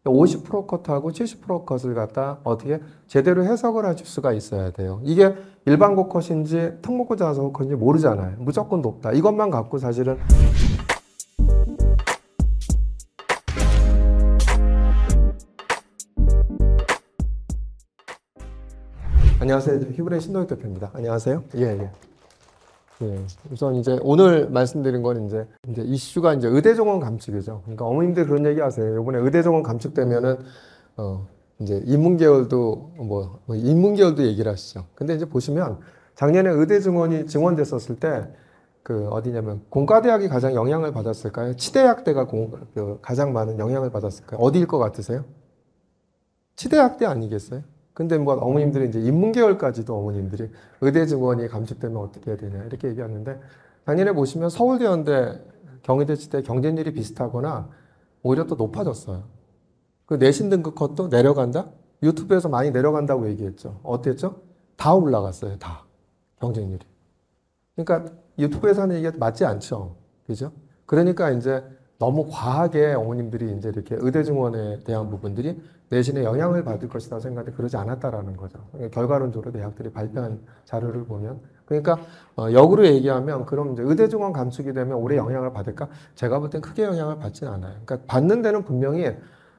50% 컷하고 70% 컷을 갖다 어떻게 제대로 해석을 하실 수가 있어야 돼요. 이게 일반고 컷인지 특목고 자소고 컷인지 모르잖아요. 무조건 높다. 이것만 갖고 사실은 안녕하세요. 히브레 신동혁 대표입니다. 안녕하세요. 예. 우선 이제 오늘 말씀드린 건 이제 이슈가 이제 의대 정원 감축이죠. 그러니까 어머님들 그런 얘기 하세요. 이번에 의대 정원 감축되면은 이제 인문계열도 인문계열도 얘기를 하시죠. 근데 이제 보시면 작년에 의대 증원이 증원됐었을 때 그 어디냐면 공과대학이 가장 영향을 받았을까요? 치대학대가 가장 많은 영향을 받았을까요? 어디일 것 같으세요? 치대학대 아니겠어요? 근데 뭐 어머님들이 이제 인문계열까지도 어머님들이 의대 증원이 감축되면 어떻게 해야 되냐 이렇게 얘기하는데 작년에 보시면 서울대, 연대, 경희대, 치대 경쟁률이 비슷하거나 오히려 또 높아졌어요. 그 내신 등급 컷도 내려간다? 유튜브에서 많이 내려간다고 얘기했죠. 어땠죠? 다 올라갔어요. 다. 경쟁률이. 그러니까 유튜브에서 하는 얘기가 맞지 않죠. 그죠? 그러니까 이제 너무 과하게 어머님들이 이제 이렇게 의대 증원에 대한 부분들이 내신에 영향을 받을 것이다 생각하는데 그러지 않았다라는 거죠. 결과론적으로 대학들이 발표한 자료를 보면. 그러니까 역으로 얘기하면 그럼 이제 의대 증원 감축이 되면 올해 영향을 받을까? 제가 볼 땐 크게 영향을 받지는 않아요. 그러니까 받는 데는 분명히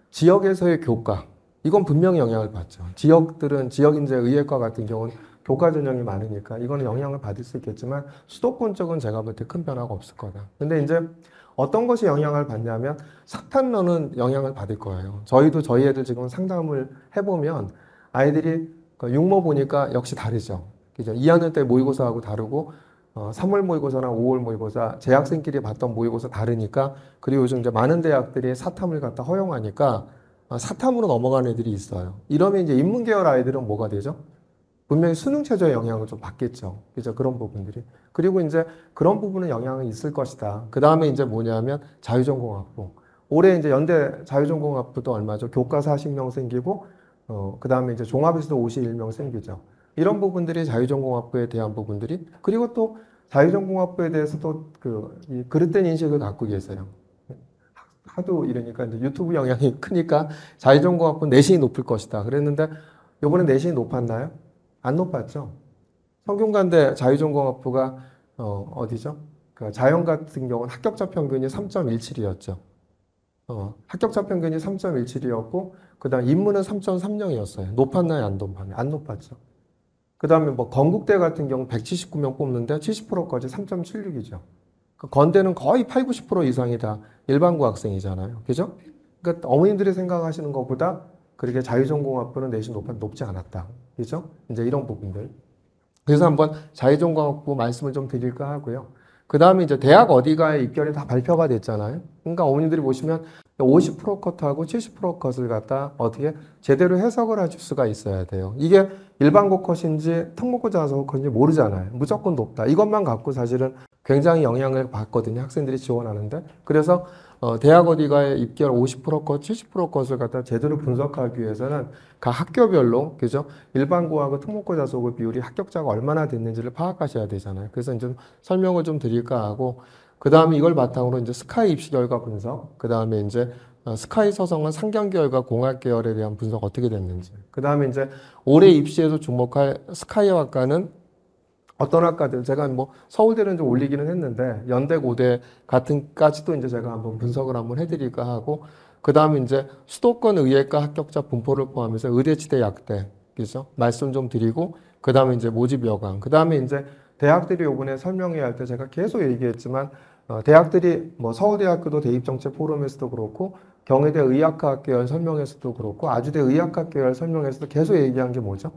지역에서의 교과, 이건 분명히 영향을 받죠. 지역들은 지역 인재 의예과 같은 경우는 교과 전형이 많으니까 이거는 영향을 받을 수 있겠지만 수도권 쪽은 제가 볼 때 큰 변화가 없을 거다. 근데 이제 어떤 것이 영향을 받냐면 사탐면은 영향을 받을 거예요. 저희도 저희 애들 지금 상담을 해보면 아이들이 육모 보니까 역시 다르죠. 그죠? 2학년 때 모의고사하고 다르고 3월 모의고사나 5월 모의고사 재학생끼리 봤던 모의고사 다르니까 그리고 요즘 이제 많은 대학들이 사탐을 갖다 허용하니까 사탐으로 넘어가는 애들이 있어요. 이러면 이제 인문계열 아이들은 뭐가 되죠? 분명히 수능 최저의 영향을 좀 받겠죠. 그죠? 그런 부분들이. 그리고 이제 그런 부분은 영향이 있을 것이다. 그 다음에 이제 뭐냐면 자유전공학부. 올해 이제 연대 자유전공학부도 얼마죠? 교과 40명 생기고, 그 다음에 이제 종합에서도 51명 생기죠. 이런 부분들이 자유전공학부에 대한 부분들이, 그리고 또 자유전공학부에 대해서도 그릇된 인식을 갖고 계세요. 하도 이러니까 이제 유튜브 영향이 크니까 자유전공학부 내신이 높을 것이다. 그랬는데, 요번에 내신이 높았나요? 안 높았죠. 성균관대 자유전공학부가 어디죠? 그 자연 같은 경우는 합격자 평균이 3.17이었죠. 합격자 평균이 3.17이었고 그다음 인문은 3.30이었어요. 높았나요? 안 높았나요? 안 높았죠. 그다음에 뭐 건국대 같은 경우 179명 뽑는데 70%까지 3.76이죠. 그 건대는 거의 8, 90% 이상이 다 일반고 학생이잖아요. 그죠? 그러니까 어머님들이 생각하시는 것보다 그렇게 자유전공학부는 내신 높지 않았다. 그죠? 이제 이런 부분들. 그래서 한번 자유전공학부 말씀을 좀 드릴까 하고요. 그 다음에 이제 대학 어디가에 입결이 다 발표가 됐잖아요. 그러니까 어머님들이 보시면 50% 컷하고 70% 컷을 갖다 어떻게 제대로 해석을 하실 수가 있어야 돼요. 이게 일반고 컷인지 특목고 자소고 컷인지 모르잖아요. 무조건 높다. 이것만 갖고 사실은 굉장히 영향을 받거든요. 학생들이 지원하는데. 그래서 대학 어디가에 입결 50% 컷, 70% 컷을 갖다 제대로 분석하기 위해서는 각 학교별로, 그죠? 일반고하고 특목고 자소고 비율이 합격자가 얼마나 됐는지를 파악하셔야 되잖아요. 그래서 이제 설명을 좀 드릴까 하고, 그 다음에 이걸 바탕으로 이제 스카이 입시 결과 분석, 그 다음에 이제 스카이 서성은 상경계열과 공학계열에 대한 분석 어떻게 됐는지, 그 다음에 이제 올해 입시에서 주목할 스카이 학과는 어떤 학과들, 제가 뭐 서울대는 좀 올리기는 했는데 연대, 고대 같은까지도 이제 제가 한번 분석을 한번 해드릴까 하고, 그 다음에 이제 수도권 의예과 합격자 분포를 포함해서 의대, 치대, 약대, 그죠? 말씀 좀 드리고, 그 다음에 이제 모집 여강, 그 다음에 이제 대학들이 요번에 설명회할 할 때 제가 계속 얘기했지만 대학들이 뭐 서울대학교도 대입정책 포럼에서도 그렇고 경희대 의학과학 계열 설명에서도 그렇고 아주대 의학과 계열 설명에서도 계속 얘기한 게 뭐죠?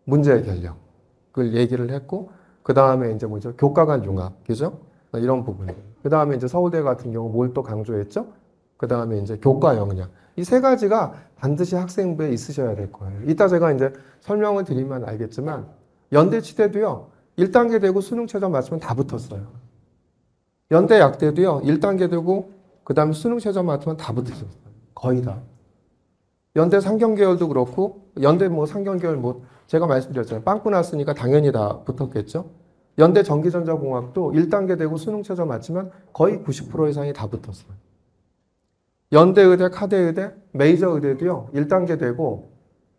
문제 해결력. 그 얘기를 했고, 그 다음에 이제 뭐죠? 교과 간 융합, 그죠? 이런 부분. 그 다음에 이제 서울대 같은 경우 뭘 또 강조했죠? 그 다음에 이제 교과 역량. 이 세 가지가 반드시 학생부에 있으셔야 될 거예요. 이따 제가 이제 설명을 드리면 알겠지만, 연대 치대도요, 1단계 되고 수능 최저 맞추면 다 붙었어요. 연대 약대도요, 1단계 되고, 그 다음에 수능 최저 맞추면 다 붙었어요. 거의 다. 연대 상경계열도 그렇고, 연대 뭐 상경계열 뭐, 제가 말씀드렸잖아요. 빵꾸 났으니까 당연히 다 붙었겠죠. 연대 전기전자공학도 1단계 되고 수능 최저 맞추면 거의 90% 이상이 다 붙었어요. 연대의대, 카대의대, 메이저 의대도요. 1단계 되고,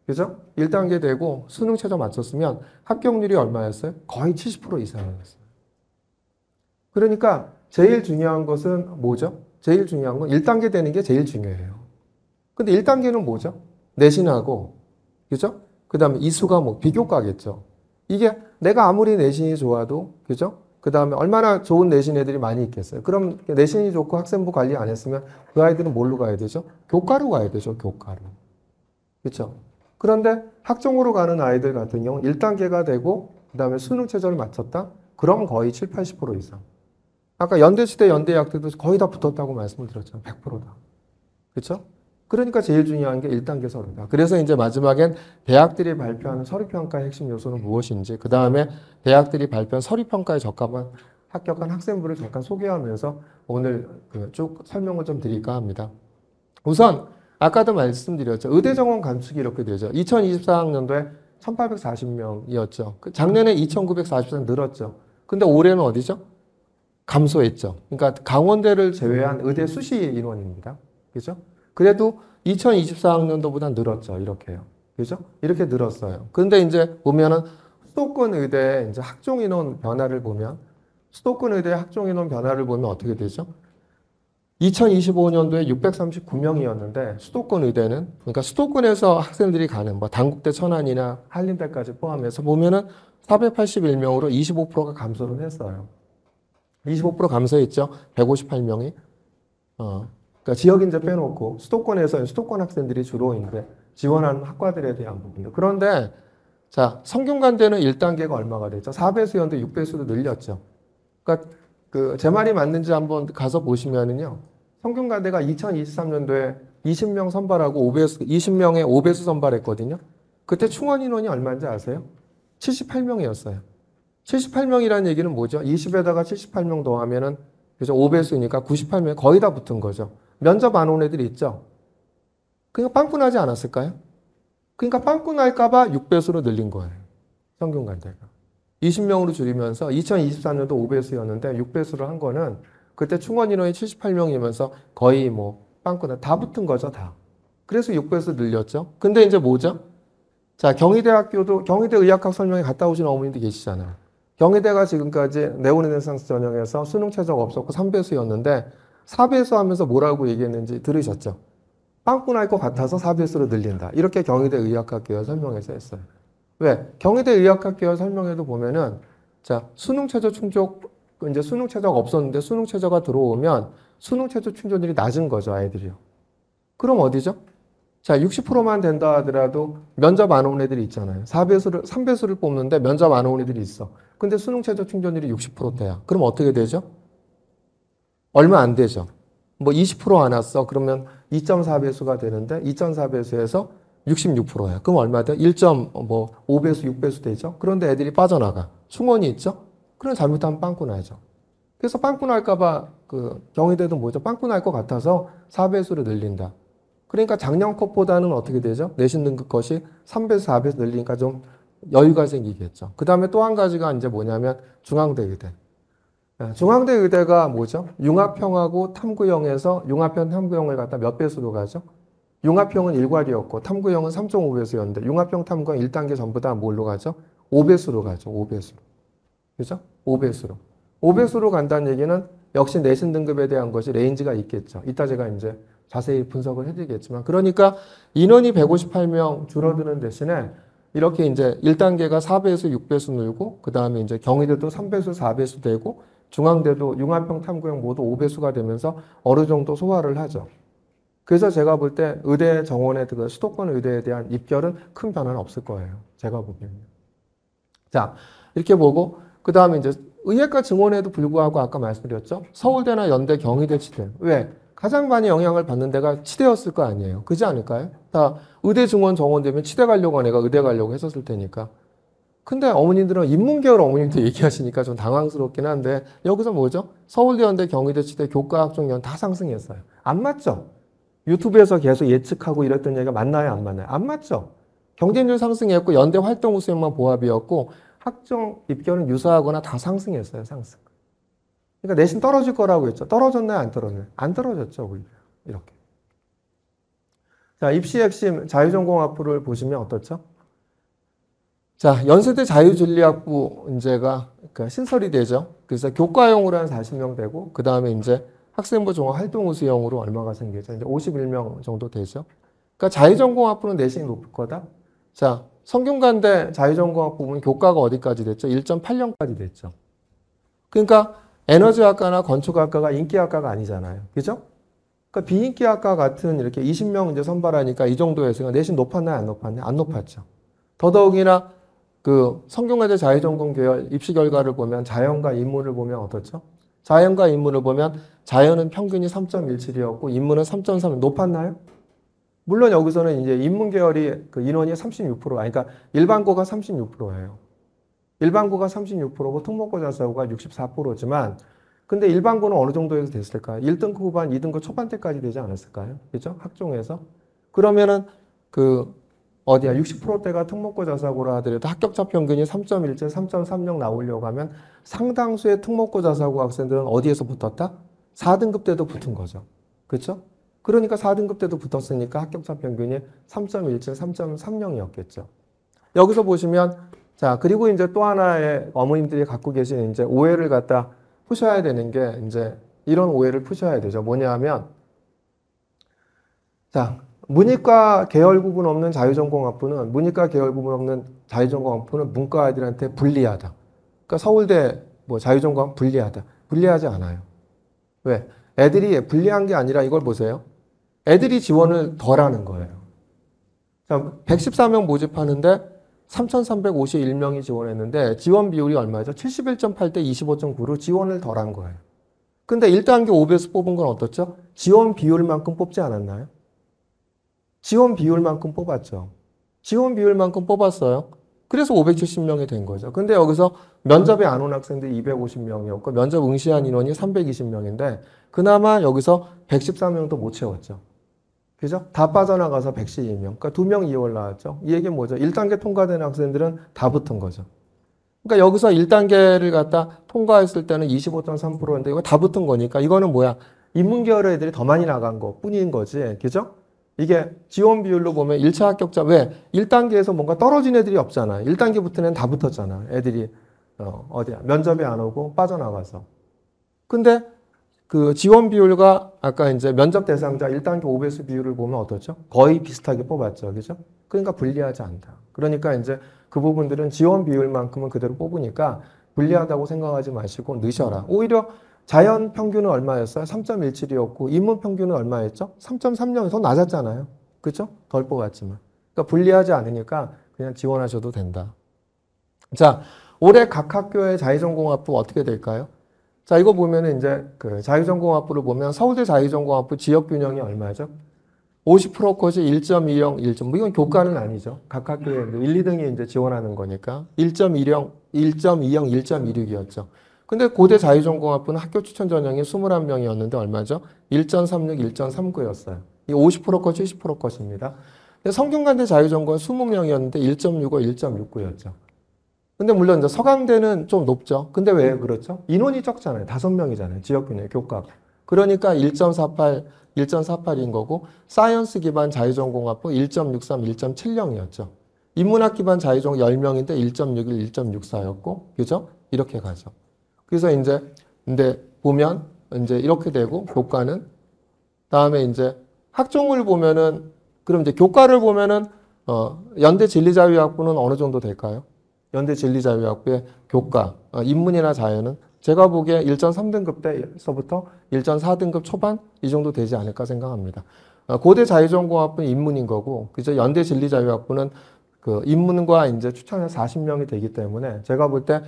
그죠? 1단계 되고 수능 최저 맞췄으면 합격률이 얼마였어요? 거의 70% 이상이었어요. 그러니까 제일 중요한 것은 뭐죠? 제일 중요한 건 1단계 되는 게 제일 중요해요. 근데 1단계는 뭐죠? 내신하고, 그죠? 그 다음에 이수가 뭐 비교과겠죠. 이게 내가 아무리 내신이 좋아도, 그죠? 그 다음에 얼마나 좋은 내신 애들이 많이 있겠어요. 그럼 내신이 좋고 학생부 관리 안 했으면 그 아이들은 뭘로 가야 되죠? 교과로 가야 되죠, 교과로. 그렇죠? 그런데 학종으로 가는 아이들 같은 경우는 1단계가 되고 그 다음에 수능 최저를 맞췄다? 그럼 거의 7, 80% 이상. 아까 연대시대, 연대의학들도 거의 다 붙었다고 말씀을 드렸잖아요. 100%다. 그렇죠? 그러니까 제일 중요한 게 1단계 서류다. 그래서 이제 마지막엔 대학들이 발표하는 서류평가의 핵심 요소는 무엇인지, 그 다음에 대학들이 발표한 서류평가에 적합한 합격한 학생부를 잠깐 소개하면서 오늘 쭉 설명을 좀 드릴까 합니다. 우선 아까도 말씀드렸죠. 의대 정원 감축이 이렇게 되죠. 2024학년도에 1840명이었죠. 작년에 2944 늘었죠. 근데 올해는 어디죠? 감소했죠. 그러니까 강원대를 제외한 의대 수시 인원입니다. 그죠? 그래도 2024학년도보다 늘었죠. 이렇게요. 그죠? 이렇게 늘었어요. 근데 이제 보면은 수도권 의대 이제 학종 인원 변화를 보면 수도권 의대 학종 인원 변화를 보면 어떻게 되죠? 2025년도에 639명이었는데 수도권 의대는 그러니까 수도권에서 학생들이 가는 뭐 단국대, 천안이나 한림대까지 포함해서 보면은 481명으로 25%가 감소를 했어요. 25% 감소했죠. 158명이. 그러니까 지역 인재 빼놓고 수도권에서 수도권 학생들이 주로 이제 지원하는 학과들에 대한 부분들. 그런데 자, 성균관대는 1단계가 얼마가 됐죠? 4배수였는데 6배수로 늘렸죠. 그러니까 제 말이 맞는지 한번 가서 보시면은요. 성균관대가 2023년도에 20명 선발하고 20명에 5배수 선발했거든요. 그때 충원 인원이 얼마인지 아세요? 78명이었어요. 78명이라는 얘기는 뭐죠? 20에다가 78명 더하면은 그래서 5배수니까 98명 거의 다 붙은 거죠. 면접 안 온 애들이 있죠. 그러니까 빵꾸나지 않았을까요? 그러니까 빵꾸날까봐 6배수로 늘린 거예요. 성균관대가. 20명으로 줄이면서 2024년도 5배수였는데 6배수를 한 거는 그때 충원 인원이 78명이면서 거의 뭐 빵꾸나 다 붙은 거죠, 다. 그래서 6배수 늘렸죠. 근데 이제 뭐죠? 자, 경희대학교도 경희대 의학학 설명회 갔다 오신 어머님도 계시잖아요. 경희대가 지금까지 네오르네상스 전형에서 수능 최저가 없었고 3배수였는데 4배수 하면서 뭐라고 얘기했는지 들으셨죠? 빵꾸 날 것 같아서 4배수로 늘린다. 이렇게 경희대 의학학계열 설명에서 했어요. 왜? 경희대 의학학계열 설명에도 보면은 자, 수능 최저 충족 이제 수능 최저가 없었는데 수능 최저가 들어오면 수능 최저 충족률이 낮은 거죠, 아이들이요. 그럼 어디죠? 자, 60%만 된다 하더라도 면접 안 온 애들이 있잖아요. 3배수를 뽑는데 면접 안 온 애들이 있어. 근데 수능 최저 충족률이 60%대야. 그럼 어떻게 되죠? 얼마 안 되죠. 뭐 20% 안 왔어. 그러면 2.4배수가 되는데 2.4배수에서 66%야. 그럼 얼마 돼? 1.5배수, 6배수 되죠? 그런데 애들이 빠져나가. 충원이 있죠? 그럼 잘못하면 빵꾸 나죠. 그래서 빵꾸 날까봐 경희대도 뭐죠? 빵꾸 날 것 같아서 4배수로 늘린다. 그러니까 작년 컷보다는 어떻게 되죠? 내신 등급 컷이 3배수, 4배수 늘리니까 좀 여유가 생기겠죠. 그 다음에 또 한 가지가 이제 뭐냐면 중앙대 의대. 중앙대 의대가 뭐죠? 융합형하고 탐구형에서 융합형, 탐구형을 갖다 몇 배수로 가죠? 융합형은 1괄이었고 탐구형은 3.5배수였는데 융합형, 탐구형 1단계 전부 다 뭘로 가죠? 5배수로 가죠. 5배수로. 그죠? 5배수로. 5배수로 간다는 얘기는 역시 내신 등급에 대한 것이 레인지가 있겠죠. 이따 제가 이제 자세히 분석을 해드리겠지만. 그러니까 인원이 158명 줄어드는 대신에 이렇게 이제 1단계가 4배수, 6배수 늘고, 그 다음에 이제 경희대도 3배수, 4배수 되고, 중앙대도 융합형, 탐구형 모두 5배수가 되면서 어느 정도 소화를 하죠. 그래서 제가 볼 때 의대 정원에 수도권 의대에 대한 입결은 큰 변화는 없을 거예요. 제가 보기에는. 자, 이렇게 보고, 그 다음에 이제 의예과 증원에도 불구하고 아까 말씀드렸죠. 서울대나 연대, 경희대, 치대. 왜? 가장 많이 영향을 받는 데가 치대였을 거 아니에요. 그렇지 않을까요? 다 의대 증원 정원되면 치대 가려고 내가 의대 가려고 했었을 테니까. 근데 어머님들은 인문계열 어머님도 얘기하시니까 좀 당황스럽긴 한데 여기서 뭐죠? 서울대, 연대, 경희대, 치대, 교과, 학종, 연 다 상승했어요. 안 맞죠? 유튜브에서 계속 예측하고 이랬던 얘기가 맞나요? 안 맞나요? 안 맞죠? 경쟁률 상승했고 연대 활동 우수형만 보합이었고 학종 입결은 유사하거나 다 상승했어요. 상승. 그러니까 내신 떨어질 거라고 했죠. 떨어졌나요? 안 떨어졌나요? 안 떨어졌죠. 오히려. 이렇게. 자, 입시 핵심 자유전공학부를 보시면 어떻죠? 자, 연세대 자유진리학부 문제가 그러니까 신설이 되죠. 그래서 교과형으로 한 40명 되고, 그 다음에 이제 학생부 종합 활동우수형으로 얼마가 생기죠? 이제 51명 정도 되죠. 그러니까 자유전공학부는 내신이 높을 거다. 자, 성균관대 자유전공학부는 교과가 어디까지 됐죠? 1.8년까지 됐죠. 그러니까 에너지학과나 건축학과가 인기학과가 아니잖아요. 그죠? 그러니까 비인기학과 같은 이렇게 20명 이제 선발하니까 이 정도에서 내신 높았나요? 안 높았나요? 안 높았죠. 더더욱이나 그 성균관대 자유전공 계열 입시 결과를 보면 자연과 인문을 보면 어떻죠? 자연과 인문을 보면 자연은 평균이 3.17이었고 인문은 3.3 높았나요? 물론 여기서는 이제 인문 계열이 그 인원이 36%, 그러니까 일반고가 36%예요. 일반고가 36%고 특목고 자사고가 64%지만 근데 일반고는 어느 정도에서 됐을까요? 1등급 후반, 2등급 초반대까지 되지 않았을까요? 그죠? 학종에서. 그러면은 그 어디야? 60%대가 특목고 자사고라 하더라도 합격자 평균이 3.17, 3.36 나오려고 하면 상당수의 특목고 자사고 학생들은 어디에서 붙었다? 4등급 때도 붙은 거죠. 그렇죠? 그러니까 4등급 때도 붙었으니까 합격자 평균이 3.17, 3.30이었겠죠. 여기서 보시면 자, 그리고 이제 또 하나의 어머님들이 갖고 계신 이제 오해를 갖다 푸셔야 되는 게 이제 이런 오해를 푸셔야 되죠. 뭐냐 하면 자, 문이과 계열 구분 없는 자유전공학부는 문이과 계열 구분 없는 자유전공학부는 문과 아이들한테 불리하다. 그러니까 서울대 뭐 자유전공학 불리하다. 불리하지 않아요. 왜? 애들이 불리한 게 아니라 이걸 보세요. 애들이 지원을 덜 하는 거예요. 자, 114명 모집하는데 3,351명이 지원했는데 지원 비율이 얼마죠? 71.8대 25.9로 지원을 덜 한 거예요. 근데 1단계 5배수 뽑은 건 어떻죠? 지원 비율만큼 뽑지 않았나요? 지원 비율만큼 뽑았죠. 지원 비율만큼 뽑았어요. 그래서 570명이 된 거죠. 근데 여기서 면접에 안 온 학생들이 250명이었고 면접 응시한 인원이 320명인데 그나마 여기서 114명도 못 채웠죠. 그죠? 다 빠져나가서 112명. 그러니까 2명 2월 나왔죠. 이 얘기는 뭐죠? 1단계 통과된 학생들은 다 붙은 거죠. 그러니까 여기서 1단계를 갖다 통과했을 때는 25.3%인데 이거 다 붙은 거니까 이거는 뭐야? 인문계열 애들이 더 많이 나간 것 뿐인 거지. 그죠? 이게 지원 비율로 보면 1차 합격자, 왜? 1단계에서 뭔가 떨어진 애들이 없잖아. 1단계 붙은 애는 다 붙었잖아. 애들이, 어디야? 면접에 안 오고 빠져나가서. 근데 그 지원 비율과 아까 이제 면접 대상자 1단계 5배수 비율을 보면 어떻죠? 거의 비슷하게 뽑았죠. 그죠? 그러니까 불리하지 않다. 그러니까 이제 그 부분들은 지원 비율만큼은 그대로 뽑으니까 불리하다고 생각하지 마시고 넣으셔라. 오히려 자연 평균은 얼마였어요? 3.17이었고 인문 평균은 얼마였죠? 3.30에서 더 낮았잖아요. 그렇죠? 덜 뽑았지만. 그러니까 불리하지 않으니까 그냥 지원하셔도 된다. 자, 올해 각 학교의 자유전공학부 어떻게 될까요? 자, 이거 보면은 이제 그 자유전공학부를 보면 서울대 자유전공학부 지역균형이 얼마죠? 50% 컷이 1.20, 1점. 뭐 이건 교과는 아니죠. 각 학교에 1, 2등이 이제 지원하는 거니까 1.20, 1.20, 1.26이었죠. 근데 고대 자유전공학부는 학교 추천 전형이 21명이었는데 얼마죠? 1.36, 1.39였어요. 이 50% 컷, 70% 컷입니다. 근데 성균관대 자유전공은 20명이었는데 1.65, 1.69였죠. 근데 물론 이제 서강대는 좀 높죠. 근데 왜 그렇죠? 인원이 적잖아요. 5명이잖아요. 지역균형, 교과. 그러니까 1.48, 1.48인 거고 사이언스 기반 자유전공학부 1.63, 1.70이었죠. 인문학 기반 자유전공 10명인데 1.61, 1.64였고 그죠? 이렇게 가죠. 그래서 이제 근데 보면 이제 이렇게 되고 교과는 다음에 이제 학종을 보면은 그럼 이제 교과를 보면은 연대 진리자유학부는 어느 정도 될까요? 연대 진리자유학부의 교과 인문이나 자연은 제가 보기에 1.3등급 때서부터 1.4등급 초반 이 정도 되지 않을까 생각합니다. 고대 자유전공학부는 인문인 거고 그죠? 연대 진리자유학부는 그 인문과 이제 추천을 40명이 되기 때문에 제가 볼 때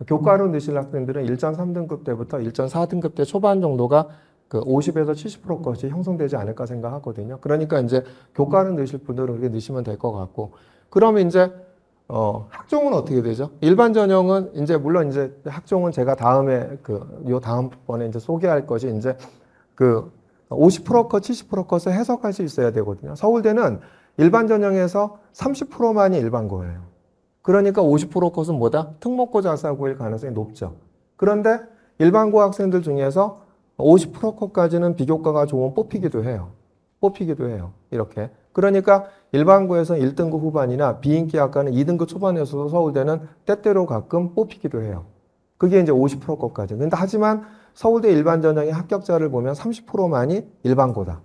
교과로 넣으실 학생들은 1.3등급 때부터 1.4등급 때 초반 정도가 그 50에서 70%까지 형성되지 않을까 생각하거든요. 그러니까 이제 교과로 넣으실 분들은 그렇게 넣으시면 될 것 같고 그러면 이제 학종은 어떻게 되죠? 일반 전형은 이제 물론 이제 학종은 제가 다음에 요 다음번에 이제 소개할 것이 이제 그 50% 컷, 70% 컷을 해석할 수 있어야 되거든요. 서울대는 일반 전형에서 30%만이 일반고예요. 그러니까 50% 컷은 뭐다? 특목고 자사고일 가능성이 높죠. 그런데 일반고 학생들 중에서 50% 컷까지는 비교과가 좋으면 뽑히기도 해요. 뽑히기도 해요. 이렇게. 그러니까 일반고에서 1등급 후반이나 비인기 학과는 2등급 초반이어서도 서울대는 때때로 가끔 뽑히기도 해요. 그게 이제 50% 것까지. 근데 하지만 서울대 일반 전형의 합격자를 보면 30%만이 일반고다.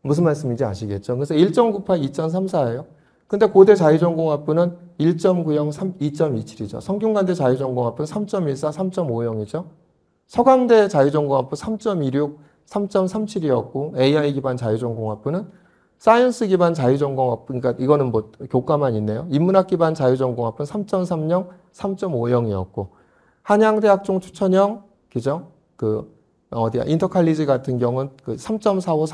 무슨 말씀인지 아시겠죠? 그래서 1.98, 2.34예요. 근데 고대 자유전공학부는 1.90, 2.27이죠. 성균관대 자유전공학부는 3.14, 3.50이죠. 서강대 자유전공학부 3.26, 3.37이었고 AI 기반 자유전공학부는 사이언스 기반 자유전공학부, 그러니까 이거는 뭐 교과만 있네요. 인문학 기반 자유전공학부는 3.30, 3.50이었고 한양대학종 추천형, 그죠? 인터칼리지 같은 경우는 그 3.45,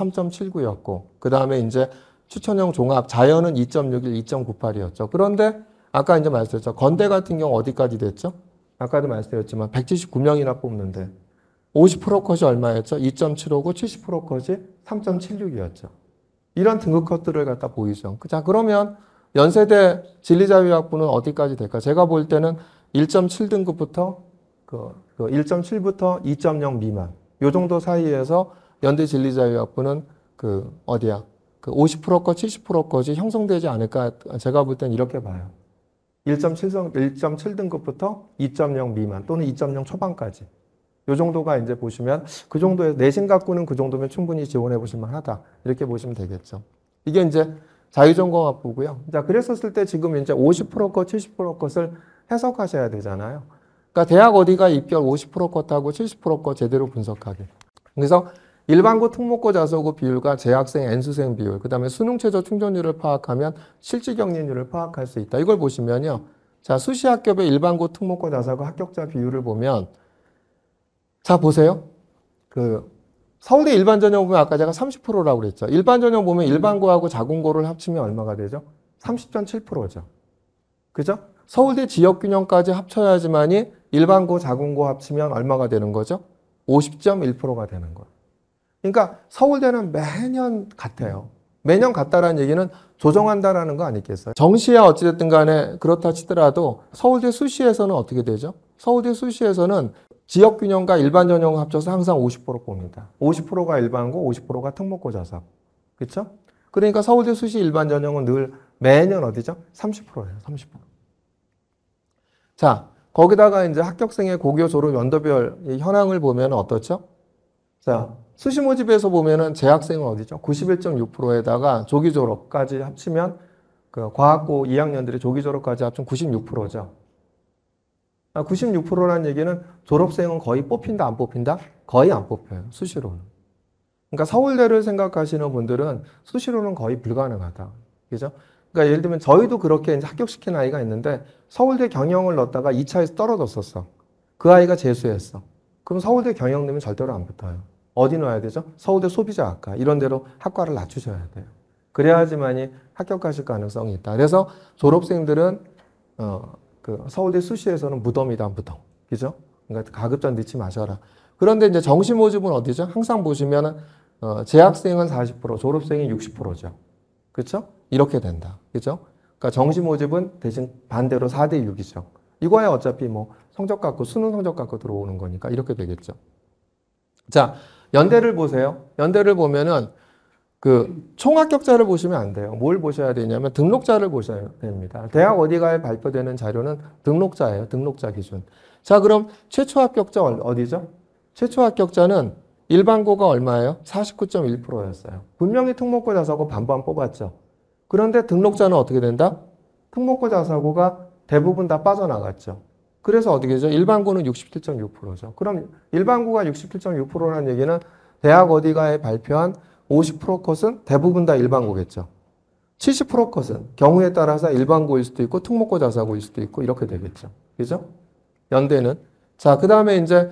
3.79였고 그 다음에 이제 추천형 종합 자연은 2.61, 2.98이었죠. 그런데 아까 이제 말씀드렸죠. 건대 같은 경우 어디까지 됐죠? 아까도 말씀드렸지만 179명이나 뽑는데 50% 컷이 얼마였죠? 2.75고 70% 컷이 3.76이었죠. 이런 등급 컷들을 갖다 보이죠. 자, 그러면 연세대 진리자유학부는 어디까지 될까? 제가 볼 때는 1.7등급부터 1.7부터 2.0 미만 요 정도 사이에서 연대 진리자유학부는 50% 컷, 70% 컷이 형성되지 않을까? 제가 볼 땐 이렇게 봐요. 1.7등급부터 2.0 미만 또는 2.0 초반까지. 요 정도가 이제 보시면 그 정도의 내신 갖고는 그 정도면 충분히 지원해 보실 만하다. 이렇게 보시면 되겠죠. 이게 이제 자유전공학부고요. 자, 그랬었을 때 지금 이제 50% 컷, 70% 컷을 해석하셔야 되잖아요. 그러니까 대학 어디가 입결 50% 컷하고 70% 컷 제대로 분석하게. 그래서 일반고 특목고 자소고 비율과 재학생 N수생 비율, 그 다음에 수능 최저 충족률을 파악하면 실지 경쟁률을 파악할 수 있다. 이걸 보시면요. 자, 수시학급의 일반고 특목고 자소고 합격자 비율을 보면 자, 보세요. 서울대 일반 전형 보면 아까 제가 30%라고 그랬죠. 일반 전형 보면 일반고하고 자공고를 합치면 얼마가 되죠? 30.7%죠. 그죠? 서울대 지역균형까지 합쳐야지만이 일반고, 자공고 합치면 얼마가 되는 거죠? 50.1%가 되는 거예요. 그러니까 서울대는 매년 같아요. 매년 같다라는 얘기는 조정한다라는 거 아니겠어요? 정시야 어찌됐든 간에 그렇다 치더라도 서울대 수시에서는 어떻게 되죠? 서울대 수시에서는 지역균형과 일반 전형 합쳐서 항상 50% 봅니다. 50%가 일반고, 50%가 특목고 자사. 그렇죠? 그러니까 서울대 수시 일반 전형은 늘 매년 어디죠? 30%예요. 30%. 자, 거기다가 이제 합격생의 고교 졸업 연도별 현황을 보면 어떻죠? 자, 수시 모집에서 보면은 재학생은 어디죠? 91.6%에다가 조기 졸업까지 합치면 과학고 2학년들의 조기 졸업까지 합치면 96%죠. 96%라는 얘기는 졸업생은 거의 뽑힌다, 안 뽑힌다? 거의 안 뽑혀요. 수시로는. 그러니까 서울대를 생각하시는 분들은 수시로는 거의 불가능하다. 그죠? 그러니까 예를 들면 저희도 그렇게 이제 합격시킨 아이가 있는데 서울대 경영을 넣었다가 2차에서 떨어졌었어. 그 아이가 재수했어. 그럼 서울대 경영 넣으면 절대로 안 붙어요. 어디 넣어야 되죠? 서울대 소비자학과. 이런 데로 학과를 낮추셔야 돼요. 그래야지만이 합격하실 가능성이 있다. 그래서 졸업생들은 서울대 수시에서는 무덤이다, 무덤. 그죠? 그러니까 가급적 넣지 마셔라. 그런데 이제 정시 모집은 어디죠? 항상 보시면은 재학생은 40%, 졸업생이 60%죠. 그렇죠? 이렇게 된다. 그죠? 그러니까 정시 모집은 대신 반대로 4대 6이죠. 이거야 어차피 뭐 성적 갖고 수능 성적 갖고 들어오는 거니까 이렇게 되겠죠. 자, 연대를 보세요. 연대를 보면은 총합격자를 보시면 안 돼요. 뭘 보셔야 되냐면 등록자를 보셔야 됩니다. 대학 어디가에 발표되는 자료는 등록자예요. 등록자 기준. 자, 그럼 최초 합격자 어디죠? 최초 합격자는 일반고가 얼마예요? 49.1%였어요. 분명히 특목고 자사고 반반 뽑았죠. 그런데 등록자는 어떻게 된다? 특목고 자사고가 대부분 다 빠져나갔죠. 그래서 어떻게 되죠? 일반고는 67.6%죠. 그럼 일반고가 67.6%라는 얘기는 대학 어디가에 발표한 50% 컷은 대부분 다 일반고겠죠. 70% 컷은 경우에 따라서 일반고일 수도 있고 특목고 자사고일 수도 있고 이렇게 되겠죠. 그죠? 연대는. 자, 그 다음에 이제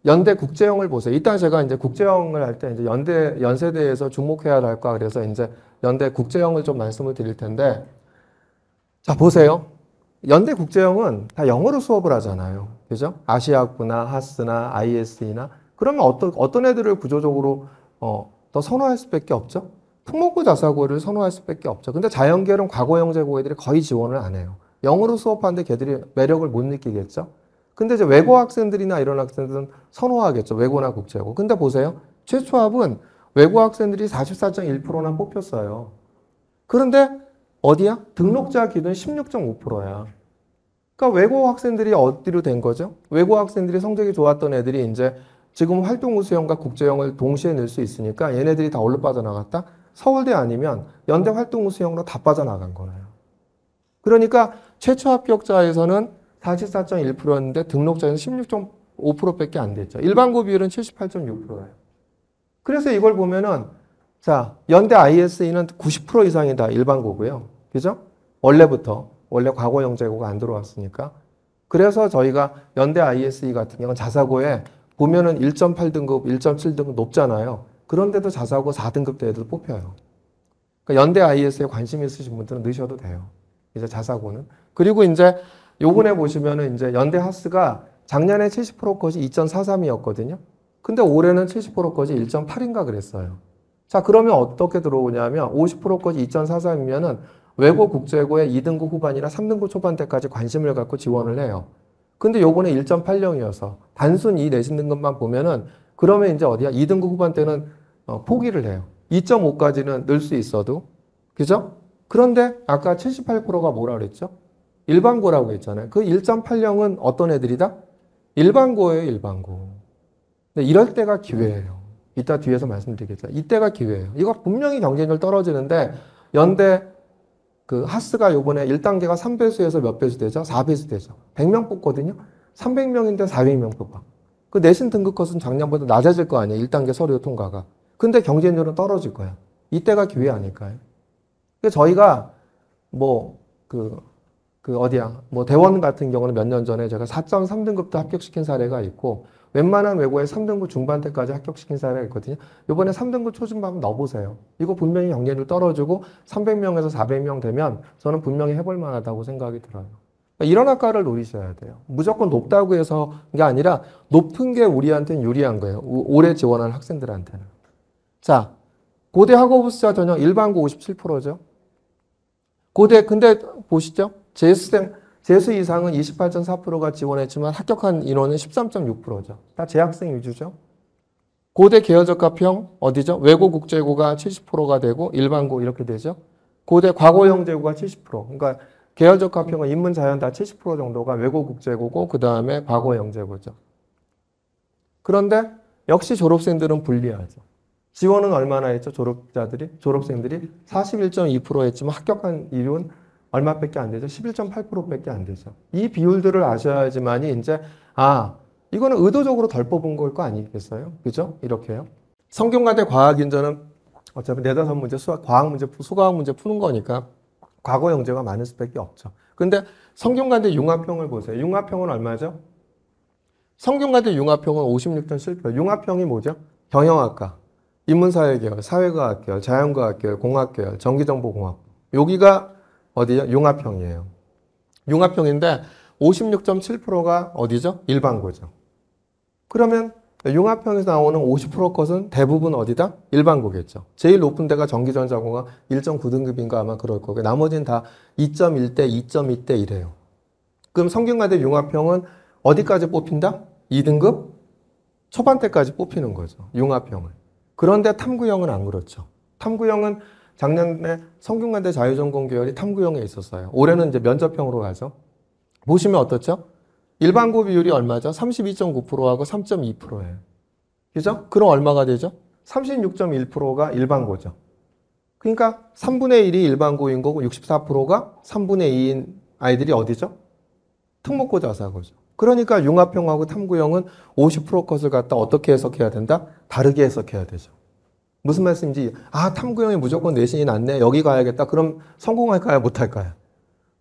연대 국제형을 보세요. 이따 제가 이제 국제형을 할 때 이제 연세대에서 주목해야 할까 그래서 이제 연대 국제형을 좀 말씀을 드릴 텐데 자, 보세요. 연대 국제형은 다 영어로 수업을 하잖아요. 그죠? 아시아학부나 하스나 ISE나 그러면 어떤 애들을 구조적으로 더 선호할 수밖에 없죠? 특목고 자사고를 선호할 수밖에 없죠. 근데 자연계열은 과거형제고 애들이 거의 지원을 안 해요. 영어로 수업하는데 걔들이 매력을 못 느끼겠죠? 근데 이제 외고 학생들이나 이런 학생들은 선호하겠죠. 외고나 국제고. 근데 보세요. 최초합은 외고 학생들이 44.1%나 뽑혔어요. 그런데 어디야? 등록자 기준 16.5%야. 그러니까 외고 학생들이 어디로 된 거죠? 외고 학생들이 성적이 좋았던 애들이 이제 지금 활동 우수형과 국제형을 동시에 넣을 수 있으니까 얘네들이 다 어디로 빠져나갔다? 서울대 아니면 연대 활동 우수형으로 다 빠져나간 거예요. 그러니까 최초 합격자에서는 44.1%였는데 등록자에는 16.5%밖에 안 됐죠. 일반고 비율은 78.6%예요. 그래서 이걸 보면은 자, 연대 ISE는 90% 이상이다 일반고고요. 그죠? 원래 과거 영재고가 안 들어왔으니까. 그래서 저희가 연대 ISE 같은 경우는 자사고에 보면은 1.8등급, 1.7등급 높잖아요. 그런데도 자사고 4등급 대에도 뽑혀요. 그러니까 연대 IS에 관심 있으신 분들은 넣으셔도 돼요. 이제 자사고는. 그리고 이제 요번에 보시면은 이제 연대 하스가 작년에 70% 컷이 2.43이었거든요. 근데 올해는 70% 컷이 1.8인가 그랬어요. 자, 그러면 어떻게 들어오냐면 50% 컷이 2.43이면은 외고 국제고의 2등급 후반이나 3등급 초반대까지 관심을 갖고 지원을 해요. 근데 요번에 1.80이어서 단순 이 내신 등급만 보면은 그러면 이제 어디야? 2등급 후반 때는 포기를 해요. 2.5까지는 늘 수 있어도. 그죠? 그런데 아까 78%가 뭐라 그랬죠? 일반고라고 했잖아요. 그 1.80은 어떤 애들이다? 일반고예요, 일반고. 근데 이럴 때가 기회예요. 이따 뒤에서 말씀드리겠죠. 이때가 기회예요. 이거 분명히 경쟁률 떨어지는데 연대 그 하스가 요번에 1단계가 3배수에서 몇 배수 되죠? 4배수 되죠. 100명 뽑거든요. 300명인데 400명 뽑아. 그 내신 등급 컷은 작년보다 낮아질 거 아니에요. 1단계 서류 통과가. 근데 경쟁률은 떨어질 거야. 이때가 기회 아닐까요? 저희가 대원 같은 경우는 몇 년 전에 제가 4.3등급도 합격시킨 사례가 있고 웬만한 외고에 3등급 중반대까지 합격시킨 사례가 있거든요. 이번에 3등급 초중반 한번 넣어보세요. 이거 분명히 경쟁률 떨어지고 300명에서 400명 되면 저는 분명히 해볼 만하다고 생각이 들어요. 그러니까 이런 학과를 노리셔야 돼요. 무조건 높다고 해서 게 아니라 높은 게 우리한테는 유리한 거예요. 올해 지원한 학생들한테는. 자, 고대 학업우수자 전형 일반고 57%죠. 고대 근데 보시죠. 재수 이상은 28.4%가 지원했지만 합격한 인원은 13.6%죠. 다 재학생 위주죠. 고대 계열적합형 어디죠? 외고 국제고가 70%가 되고 일반고 이렇게 되죠. 고대 과거형 제고가 70%. 그러니까 계열적합형은 인문 자연 다 70% 정도가 외고 국제고고 그 다음에 과거형 제고죠. 그런데 역시 졸업생들은 불리하죠. 지원은 얼마나 했죠? 졸업생들이 41.2% 했지만 합격한 이율은 얼마밖에 안 되죠? 11.8%밖에 안 되죠. 이 비율들을 아셔야지만이 이제 이거는 의도적으로 덜 뽑은 걸 거 아니겠어요? 그죠? 이렇게요. 성균관대 과학인저는 어차피 네다섯 문제 수학과학 문제 푸는 거니까 과거 영재가 많을 수밖에 없죠. 근데 성균관대 융합형을 보세요. 융합형은 얼마죠? 성균관대 융합형은 56.7%. 융합형이 뭐죠? 경영학과, 인문사회계열, 사회과학계열, 자연과학계열, 공학계열, 전기정보공학. 여기가 어디요? 융합형이에요. 융합형인데 56.7%가 어디죠? 일반고죠. 그러면 융합형에서 나오는 50% 것은 대부분 어디다? 일반고겠죠. 제일 높은 데가 전기전자고가 1.9등급인가 아마 그럴 거고 나머지는 다 2.1대, 2.2대 이래요. 그럼 성균관대 융합형은 어디까지 뽑힌다? 2등급? 초반대까지 뽑히는 거죠. 융합형을. 그런데 탐구형은 안 그렇죠. 탐구형은 작년에 성균관대 자유전공 계열이 탐구형에 있었어요. 올해는 이제 면접형으로 가죠. 보시면 어떻죠? 일반고 비율이 얼마죠? 32.9%하고 3.2%예요. 그죠? 그럼 얼마가 되죠? 36.1%가 일반고죠. 그러니까 3분의 1이 일반고인 거고 64%가 3분의 2인 아이들이 어디죠? 특목고 자사고죠. 그러니까 융합형하고 탐구형은 50% 컷을 갖다 어떻게 해석해야 된다? 다르게 해석해야 되죠. 무슨 말씀인지 탐구형이 무조건 내신이 낮네. 여기 가야겠다. 그럼 성공할까요? 못할까요?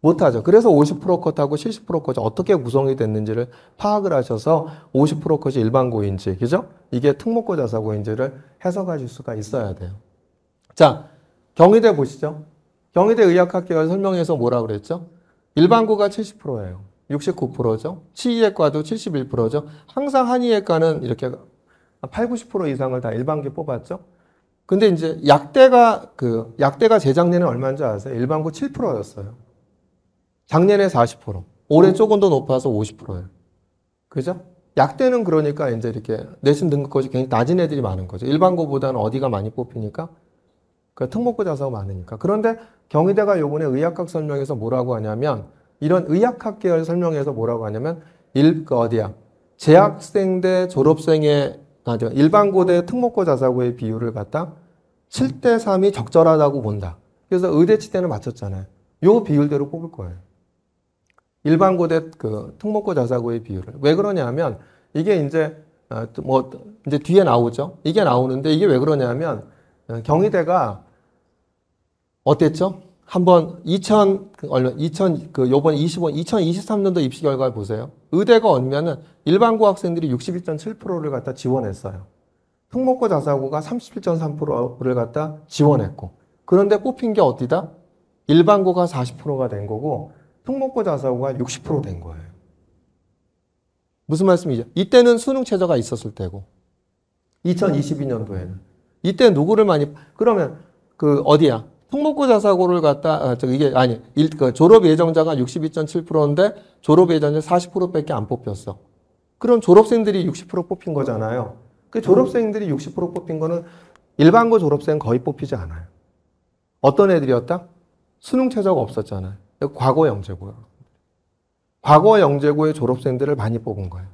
못하죠. 그래서 50% 컷하고 70% 컷이 어떻게 구성이 됐는지를 파악을 하셔서 50% 컷이 일반고인지, 그죠? 이게 특목고 자사고인지를 해석하실 수가 있어야 돼요. 자, 경희대 보시죠. 경희대 의학학계열 설명에서 뭐라 그랬죠? 일반고가 70%예요. 69%죠. 치의학과도 71%죠. 항상 한의학과는 이렇게 8, 90% 이상을 다 일반고에 뽑았죠. 근데 이제 약대가 재작년에 얼마인 줄 아세요? 일반고 7%였어요. 작년에 40%. 올해 조금 더 높아서 50%예요. 그죠? 약대는 그러니까 이제 이렇게 내신 등급컷이 굉장히 낮은 애들이 많은 거죠. 일반고보다는 어디가 많이 뽑히니까? 그 특목고 자사가 많으니까. 그런데 경희대가 요번에 의학학 설명에서 뭐라고 하냐면, 이런 의학학 계열 설명에서 뭐라고 하냐면, 재학생 대 졸업생의, 일반고대 특목고 자사고의 비율을 갖다 7대 3이 적절하다고 본다. 그래서 의대치대는 맞췄잖아요. 요 비율대로 뽑을 거예요. 일반고대 그 특목고 자사고의 비율을. 왜 그러냐면, 이게 이제, 이제 뒤에 나오죠. 이게 나오는데, 이게 왜 그러냐면, 경희대가 어땠죠? 한번 요번 2023년도 입시 결과를 보세요. 의대가 얼마는 일반고 학생들이 62.7%를 갖다 지원했어요. 특목고 자사고가 37.3%를 갖다 지원했고. 그런데 뽑힌 게 어디다? 일반고가 40%가 된 거고, 특목고 자사고가 60% 된 거예요. 무슨 말씀이죠? 이때는 수능 최저가 있었을 때고, 2022년도에는. 이때 누구를 그러면, 어디야? 특목고 자사고를 갖다, 졸업 예정자가 62.7%인데 졸업 예정자 40%밖에 안 뽑혔어. 그럼 졸업생들이 60% 뽑힌 거잖아요. 그 졸업생들이 60% 뽑힌 거는 일반고 졸업생 거의 뽑히지 않아요. 어떤 애들이었다? 수능 최저가 없었잖아요. 과거 영재고요. 과거 영재고의 졸업생들을 많이 뽑은 거예요.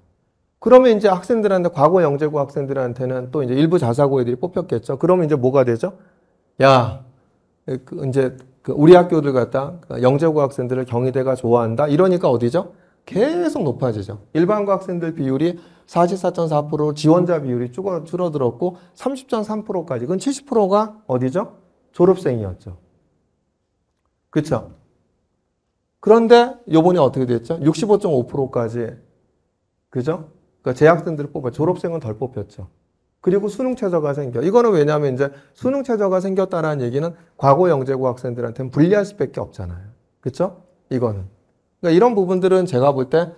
그러면 이제 학생들한테, 과거 영재고 학생들한테는 또 이제 일부 자사고 애들이 뽑혔겠죠. 그러면 이제 뭐가 되죠? 야, 우리 학교들 갖다 영재고 학생들을 경희대가 좋아한다. 이러니까 어디죠? 계속 높아지죠. 일반고 학생들 비율이 44.4%, 지원자 비율이 줄어들었고 30.3%까지. 그건 70%가 어디죠? 졸업생이었죠. 그렇죠? 그런데 요번에 어떻게 됐죠? 65.5%까지. 그죠? 그러니까 재학생들을 뽑아. 졸업생은 덜 뽑혔죠. 그리고 수능 최저가 생겨. 이거는 왜냐하면 이제 수능 최저가 생겼다는 얘기는 과거 영재고 학생들한테는 불리할 수밖에 없잖아요. 그렇죠? 이거는. 그러니까 이런 부분들은 제가 볼 때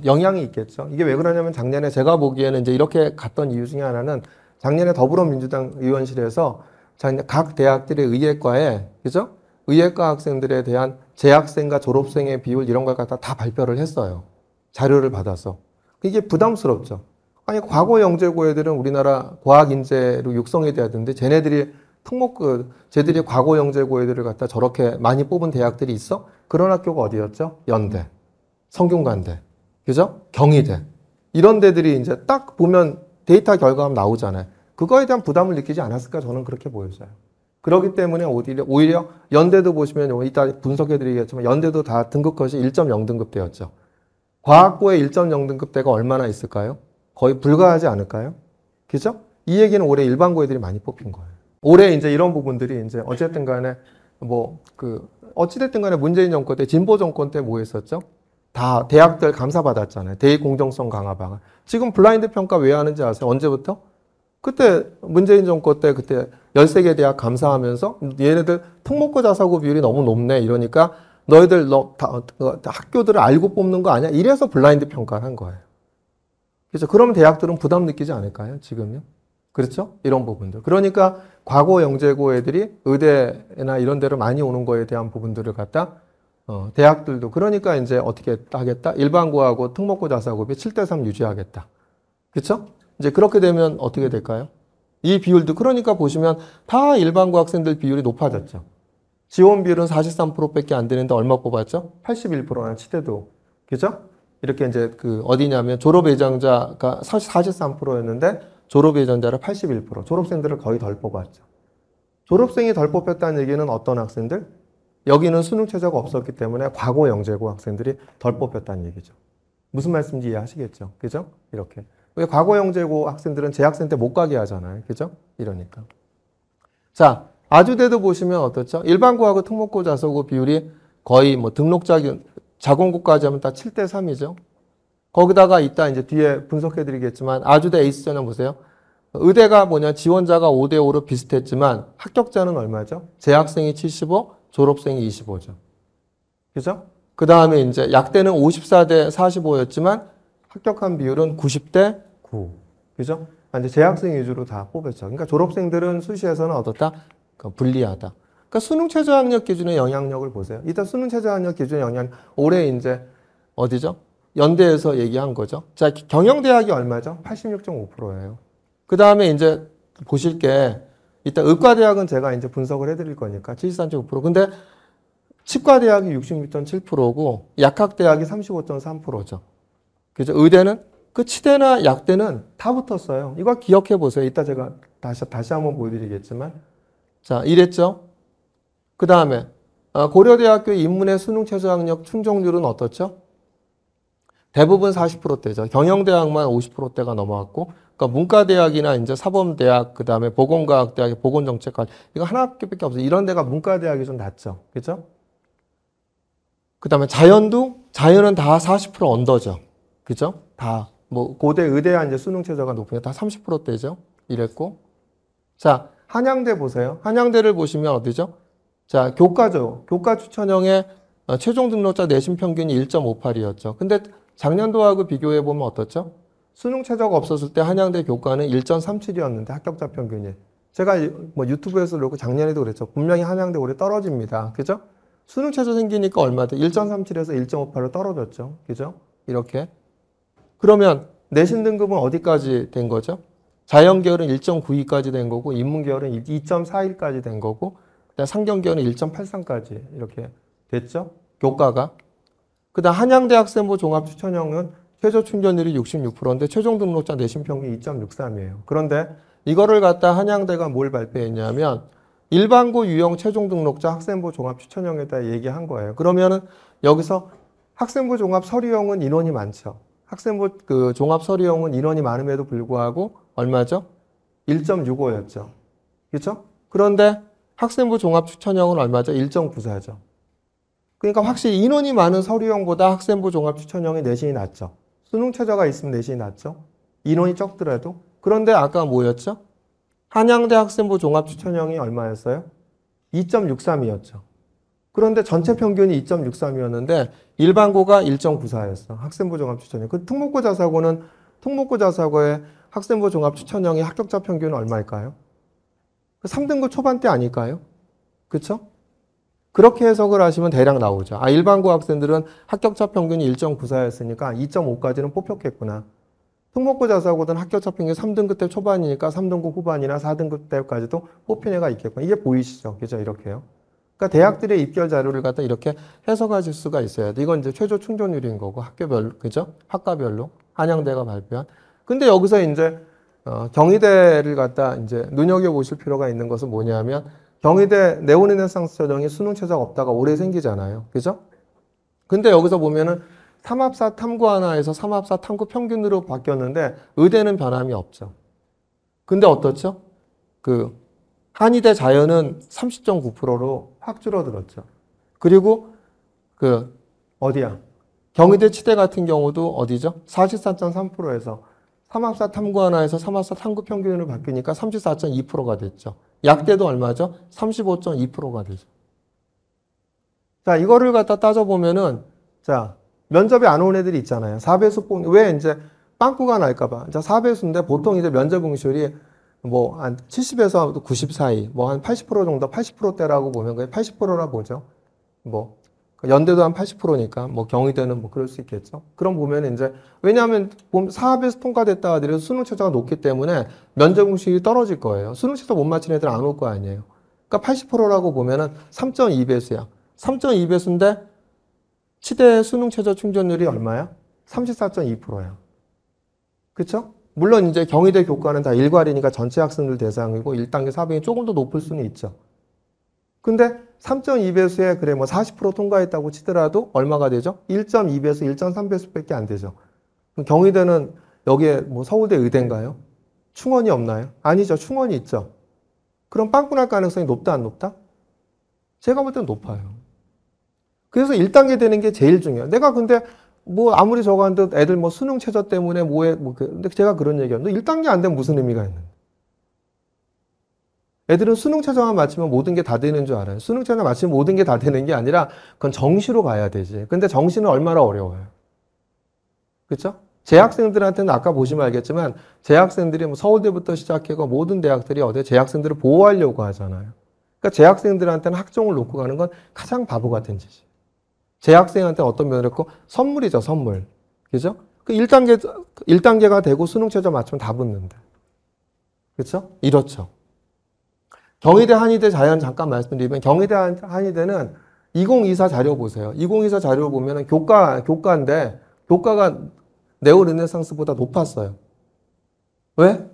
영향이 있겠죠. 이게 왜 그러냐면 작년에 제가 보기에는 이제 이렇게 갔던 이유 중에 하나는 작년에 더불어민주당 의원실에서 각 대학들의 의예과에, 그죠? 의예과 학생들에 대한 재학생과 졸업생의 비율 이런 걸 갖다 다 발표를 했어요. 자료를 받아서. 이게 부담스럽죠. 아니, 과거 영재고 애들은 우리나라 과학 인재로 육성이 돼야 되는데 쟤네들이 쟤들이 과거 영재고 애들을 갖다 저렇게 많이 뽑은 대학들이 있어? 그런 학교가 어디였죠? 연대, 성균관대, 그죠? 경희대. 이런 데들이 이제 딱 보면 데이터 결과가 나오잖아요. 그거에 대한 부담을 느끼지 않았을까? 저는 그렇게 보여져요. 그렇기 때문에 오히려 연대도 보시면 이따 분석해드리겠지만 연대도 다 등급컷이 1.0등급대였죠. 과학고의 1.0등급대가 얼마나 있을까요? 거의 불가하지 않을까요? 그죠? 이 얘기는 올해 일반고 애들이 많이 뽑힌 거예요. 올해 이제 이런 부분들이 이제 어쨌든 간에 어찌됐든 간에 문재인 정권 때, 진보 정권 때 뭐 했었죠? 다 대학들 감사받았잖아요. 대입 공정성 강화 방안. 지금 블라인드 평가 왜 하는지 아세요? 언제부터? 그때 문재인 정권 때 그때 13개 대학 감사하면서 얘네들 특목고 자사고 비율이 너무 높네. 이러니까 너희들 학교들을 알고 뽑는 거 아니야? 이래서 블라인드 평가를 한 거예요. 그렇죠? 그러면 대학들은 부담 느끼지 않을까요? 지금요? 그렇죠? 이런 부분들. 그러니까 과거 영재고 애들이 의대나 이런 데로 많이 오는 거에 대한 부분들을 갖다 대학들도 그러니까 이제 어떻게 하겠다? 일반고하고 특목고 자사고비 7대 3 유지하겠다. 그렇죠? 이제 그렇게 되면 어떻게 될까요? 이 비율도 그러니까 보시면 다 일반고 학생들 비율이 높아졌죠. 지원 비율은 43%밖에 안 되는데 얼마 뽑았죠? 81%나 치대도. 그죠? 이렇게 이제 어디냐면 졸업 예정자가 43%였는데 졸업 예정자를 81%. 졸업생들을 거의 덜 뽑았죠. 졸업생이 덜 뽑혔다는 얘기는 어떤 학생들? 여기는 수능 최저가 없었기 때문에 과거 영재고 학생들이 덜 뽑혔다는 얘기죠. 무슨 말씀인지 이해하시겠죠? 그죠? 이렇게. 왜 과거 영재고 학생들은 재학생 때 못 가게 하잖아요. 그죠? 이러니까. 자, 아주대도 보시면 어떻죠? 일반고하고 특목고 자사고 비율이 거의 자공고까지 하면 딱 7대 3이죠. 거기다가 이따 이제 뒤에 분석해 드리겠지만 아주대 에이스 전형 보세요. 의대가 지원자가 5대 5로 비슷했지만 합격자는 얼마죠? 재학생이 75, 졸업생이 25죠. 그죠? 그 다음에 이제 약대는 54대 45였지만 합격한 비율은 90대 9. 그죠? 이제 재학생 위주로 다 뽑았죠. 그러니까 졸업생들은 수시에서는 어떻다? 불리하다. 그러니까 수능 최저 학력 기준의 영향력을 보세요. 이따 수능 최저 학력 기준의 영향, 올해 이제 어디죠? 연대에서 얘기한 거죠. 자, 경영대학이 얼마죠? 86.5%예요. 그 다음에 이제 보실 게 이따 의과대학은 제가 이제 분석을 해드릴 거니까 73.5%. 근데 치과대학이 66.7%고 약학대학이 35.3%죠. 그죠? 의대는 그 치대나 약대는 다 붙었어요. 이거 기억해 보세요. 이따 제가 다시 한번 보여드리겠지만. 자, 이랬죠? 그 다음에 고려대학교 인문의 수능 최저학력 충족률은 어떻죠? 대부분 40%대죠. 경영대학만 50%대가 넘어갔고, 그러니까 문과대학이나 이제 사범대학, 그 다음에 보건과학대학, 보건정책과 이거 하나 학교밖에 없어요. 이런 데가 문과대학이 좀 낮죠. 그죠? 그 다음에 자연은 다 40% 언더죠. 그죠? 다. 뭐, 고대, 의대야 이제 수능 최저가 높으니까 다 30%대죠. 이랬고. 자, 한양대 보세요. 한양대를 보시면 어디죠? 자, 교과죠. 교과 추천형의 최종 등록자 내신 평균이 1.58이었죠. 근데 작년도하고 비교해 보면 어떻죠? 수능 최저가 없었을 때 한양대 교과는 1.37이었는데 합격자 평균이. 제가 뭐 유튜브에서 그렇고 작년에도 그랬죠. 분명히 한양대 올해 떨어집니다. 그죠? 수능 최저 생기니까 얼마죠? 1.37에서 1.58로 떨어졌죠. 그죠? 이렇게. 그러면 내신 등급은 어디까지 된 거죠? 자연계열은 1.92까지 된 거고, 인문계열은 2.41까지 된 거고, 상경계열은 1.83까지 이렇게 됐죠? 교과가. 그 다음 한양대 학생부 종합추천형은 최저 충족률이 66%인데 최종 등록자 내신 평균이 2.63이에요. 그런데 이거를 갖다 한양대가 뭘 발표했냐면 일반고 유형 최종 등록자 학생부 종합추천형에다 얘기한 거예요. 그러면은 여기서 학생부 종합 서류형은 인원이 많죠. 학생부 그 종합 서류형은 인원이 많음에도 불구하고 얼마죠? 1.65였죠. 그렇죠? 그런데 학생부 종합 추천형은 얼마죠? 1.94죠. 그러니까 확실히 인원이 많은 서류형보다 학생부 종합 추천형의 내신이 낮죠. 수능 최저가 있으면 내신이 낮죠. 인원이 적더라도. 그런데 아까 뭐였죠? 한양대 학생부 종합 추천형이 얼마였어요? 2.63이었죠. 그런데 전체 평균이 2.63이었는데 일반고가 1.94였어. 학생부 종합 추천형. 그 특목고 자사고의 학생부 종합 추천형의 합격자 평균은 얼마일까요? 3등급 초반대 아닐까요? 그렇죠? 그렇게 해석을 하시면 대략 나오죠. 아, 일반고 학생들은 합격자 평균이 1.94였으니까 2.5까지는 뽑혔겠구나. 특목고 자사고든 합격자 평균이 3등급 대 초반이니까 3등급 후반이나 4등급 때까지도 뽑힌 애가 있겠구나. 이게 보이시죠? 그죠? 이렇게요. 그러니까 대학들의 입결 자료를 갖다 이렇게 해석하실 수가 있어야 돼. 이건 이제 최저 충족률인 거고 학교별로, 그죠? 학과별로 한양대가 발표한. 근데 여기서 이제 경희대를 갖다 이제 눈여겨보실 필요가 있는 것은 뭐냐면 경희대 네오르네상스 전형이 수능 최저가 없다가 올해 생기잖아요. 그죠? 근데 여기서 보면은 삼합사 탐구 하나에서 삼합사 탐구 평균으로 바뀌었는데 의대는 변함이 없죠. 근데 어떻죠? 그 한의대 자연은 30.9%로 확 줄어들었죠. 그리고 그 어디야? 경희대 치대 같은 경우도 어디죠? 44.3%에서 삼합사 탐구 하나에서 삼합사 탐구 평균으로 바뀌니까 34.2%가 됐죠. 약대도 얼마죠? 35.2%가 되죠. 자, 이거를 갖다 따져보면은, 자, 면접에 안 온 애들이 있잖아요. 4배수 왜 이제 빵꾸가 날까봐. 자, 4배수인데 보통 이제 면접 응시율이 뭐 한 70에서 90 사이, 뭐 한 80% 정도, 80%대라고 보면 거의 80%라 보죠. 뭐, 연대도 한 80%니까, 뭐 경희대는 뭐 그럴 수 있겠죠. 그럼 보면 이제, 왜냐하면 사합에서 통과됐다 하더라도 수능 최저가 높기 때문에 면접 응시율이 떨어질 거예요. 수능 최저 못 맞힌 애들 안 올 거 아니에요. 그러니까 80%라고 보면은 3.2배수야. 3.2배수인데 치대 수능 최저 충족률이 얼마야? 34.2%야. 그쵸? 물론 이제 경희대 교과는 다 일괄이니까 전체 학생들 대상이고 1단계 사병이 조금 더 높을 수는 있죠. 근데 3.2배수에 그래 뭐 40% 통과했다고 치더라도 얼마가 되죠? 1.2배수, 1.3배수밖에 안 되죠. 그럼 경희대는 여기에 뭐 서울대 의대인가요? 충원이 없나요? 아니죠. 충원이 있죠. 그럼 빵꾸 날 가능성이 높다 안 높다? 제가 볼 때는 높아요. 그래서 1단계 되는 게 제일 중요해요. 내가 근데 뭐 아무리 저거 한들 애들 뭐 수능 최저 때문에 뭐해 뭐 근데 제가 그런 얘기하면 1단계 안 되면 무슨 의미가 있는? 애들은 수능 최저만 맞추면 모든 게 다 되는 줄 알아요. 수능 최저 맞추면 모든 게 다 되는 게 아니라 그건 정시로 가야 되지. 근데 정시는 얼마나 어려워요. 그렇죠? 재학생들한테는 아까 보시면 알겠지만 재학생들이 뭐 서울대부터 시작해서 모든 대학들이 어디 재학생들을 보호하려고 하잖아요. 그러니까 재학생들한테는 학종을 놓고 가는 건 가장 바보 같은 짓이에요. 재학생한테는 어떤 면을 갖고 선물이죠, 선물. 그죠? 그 1단계가 되고 수능 최저 맞추면 다 붙는다. 그렇죠? 이렇죠. 경희대, 한의대 자연 잠깐 말씀드리면 경희대, 한의대는 2024 자료 보세요. 2024 자료 보면은 교과인데 교과가 네오르네상스보다 높았어요. 왜?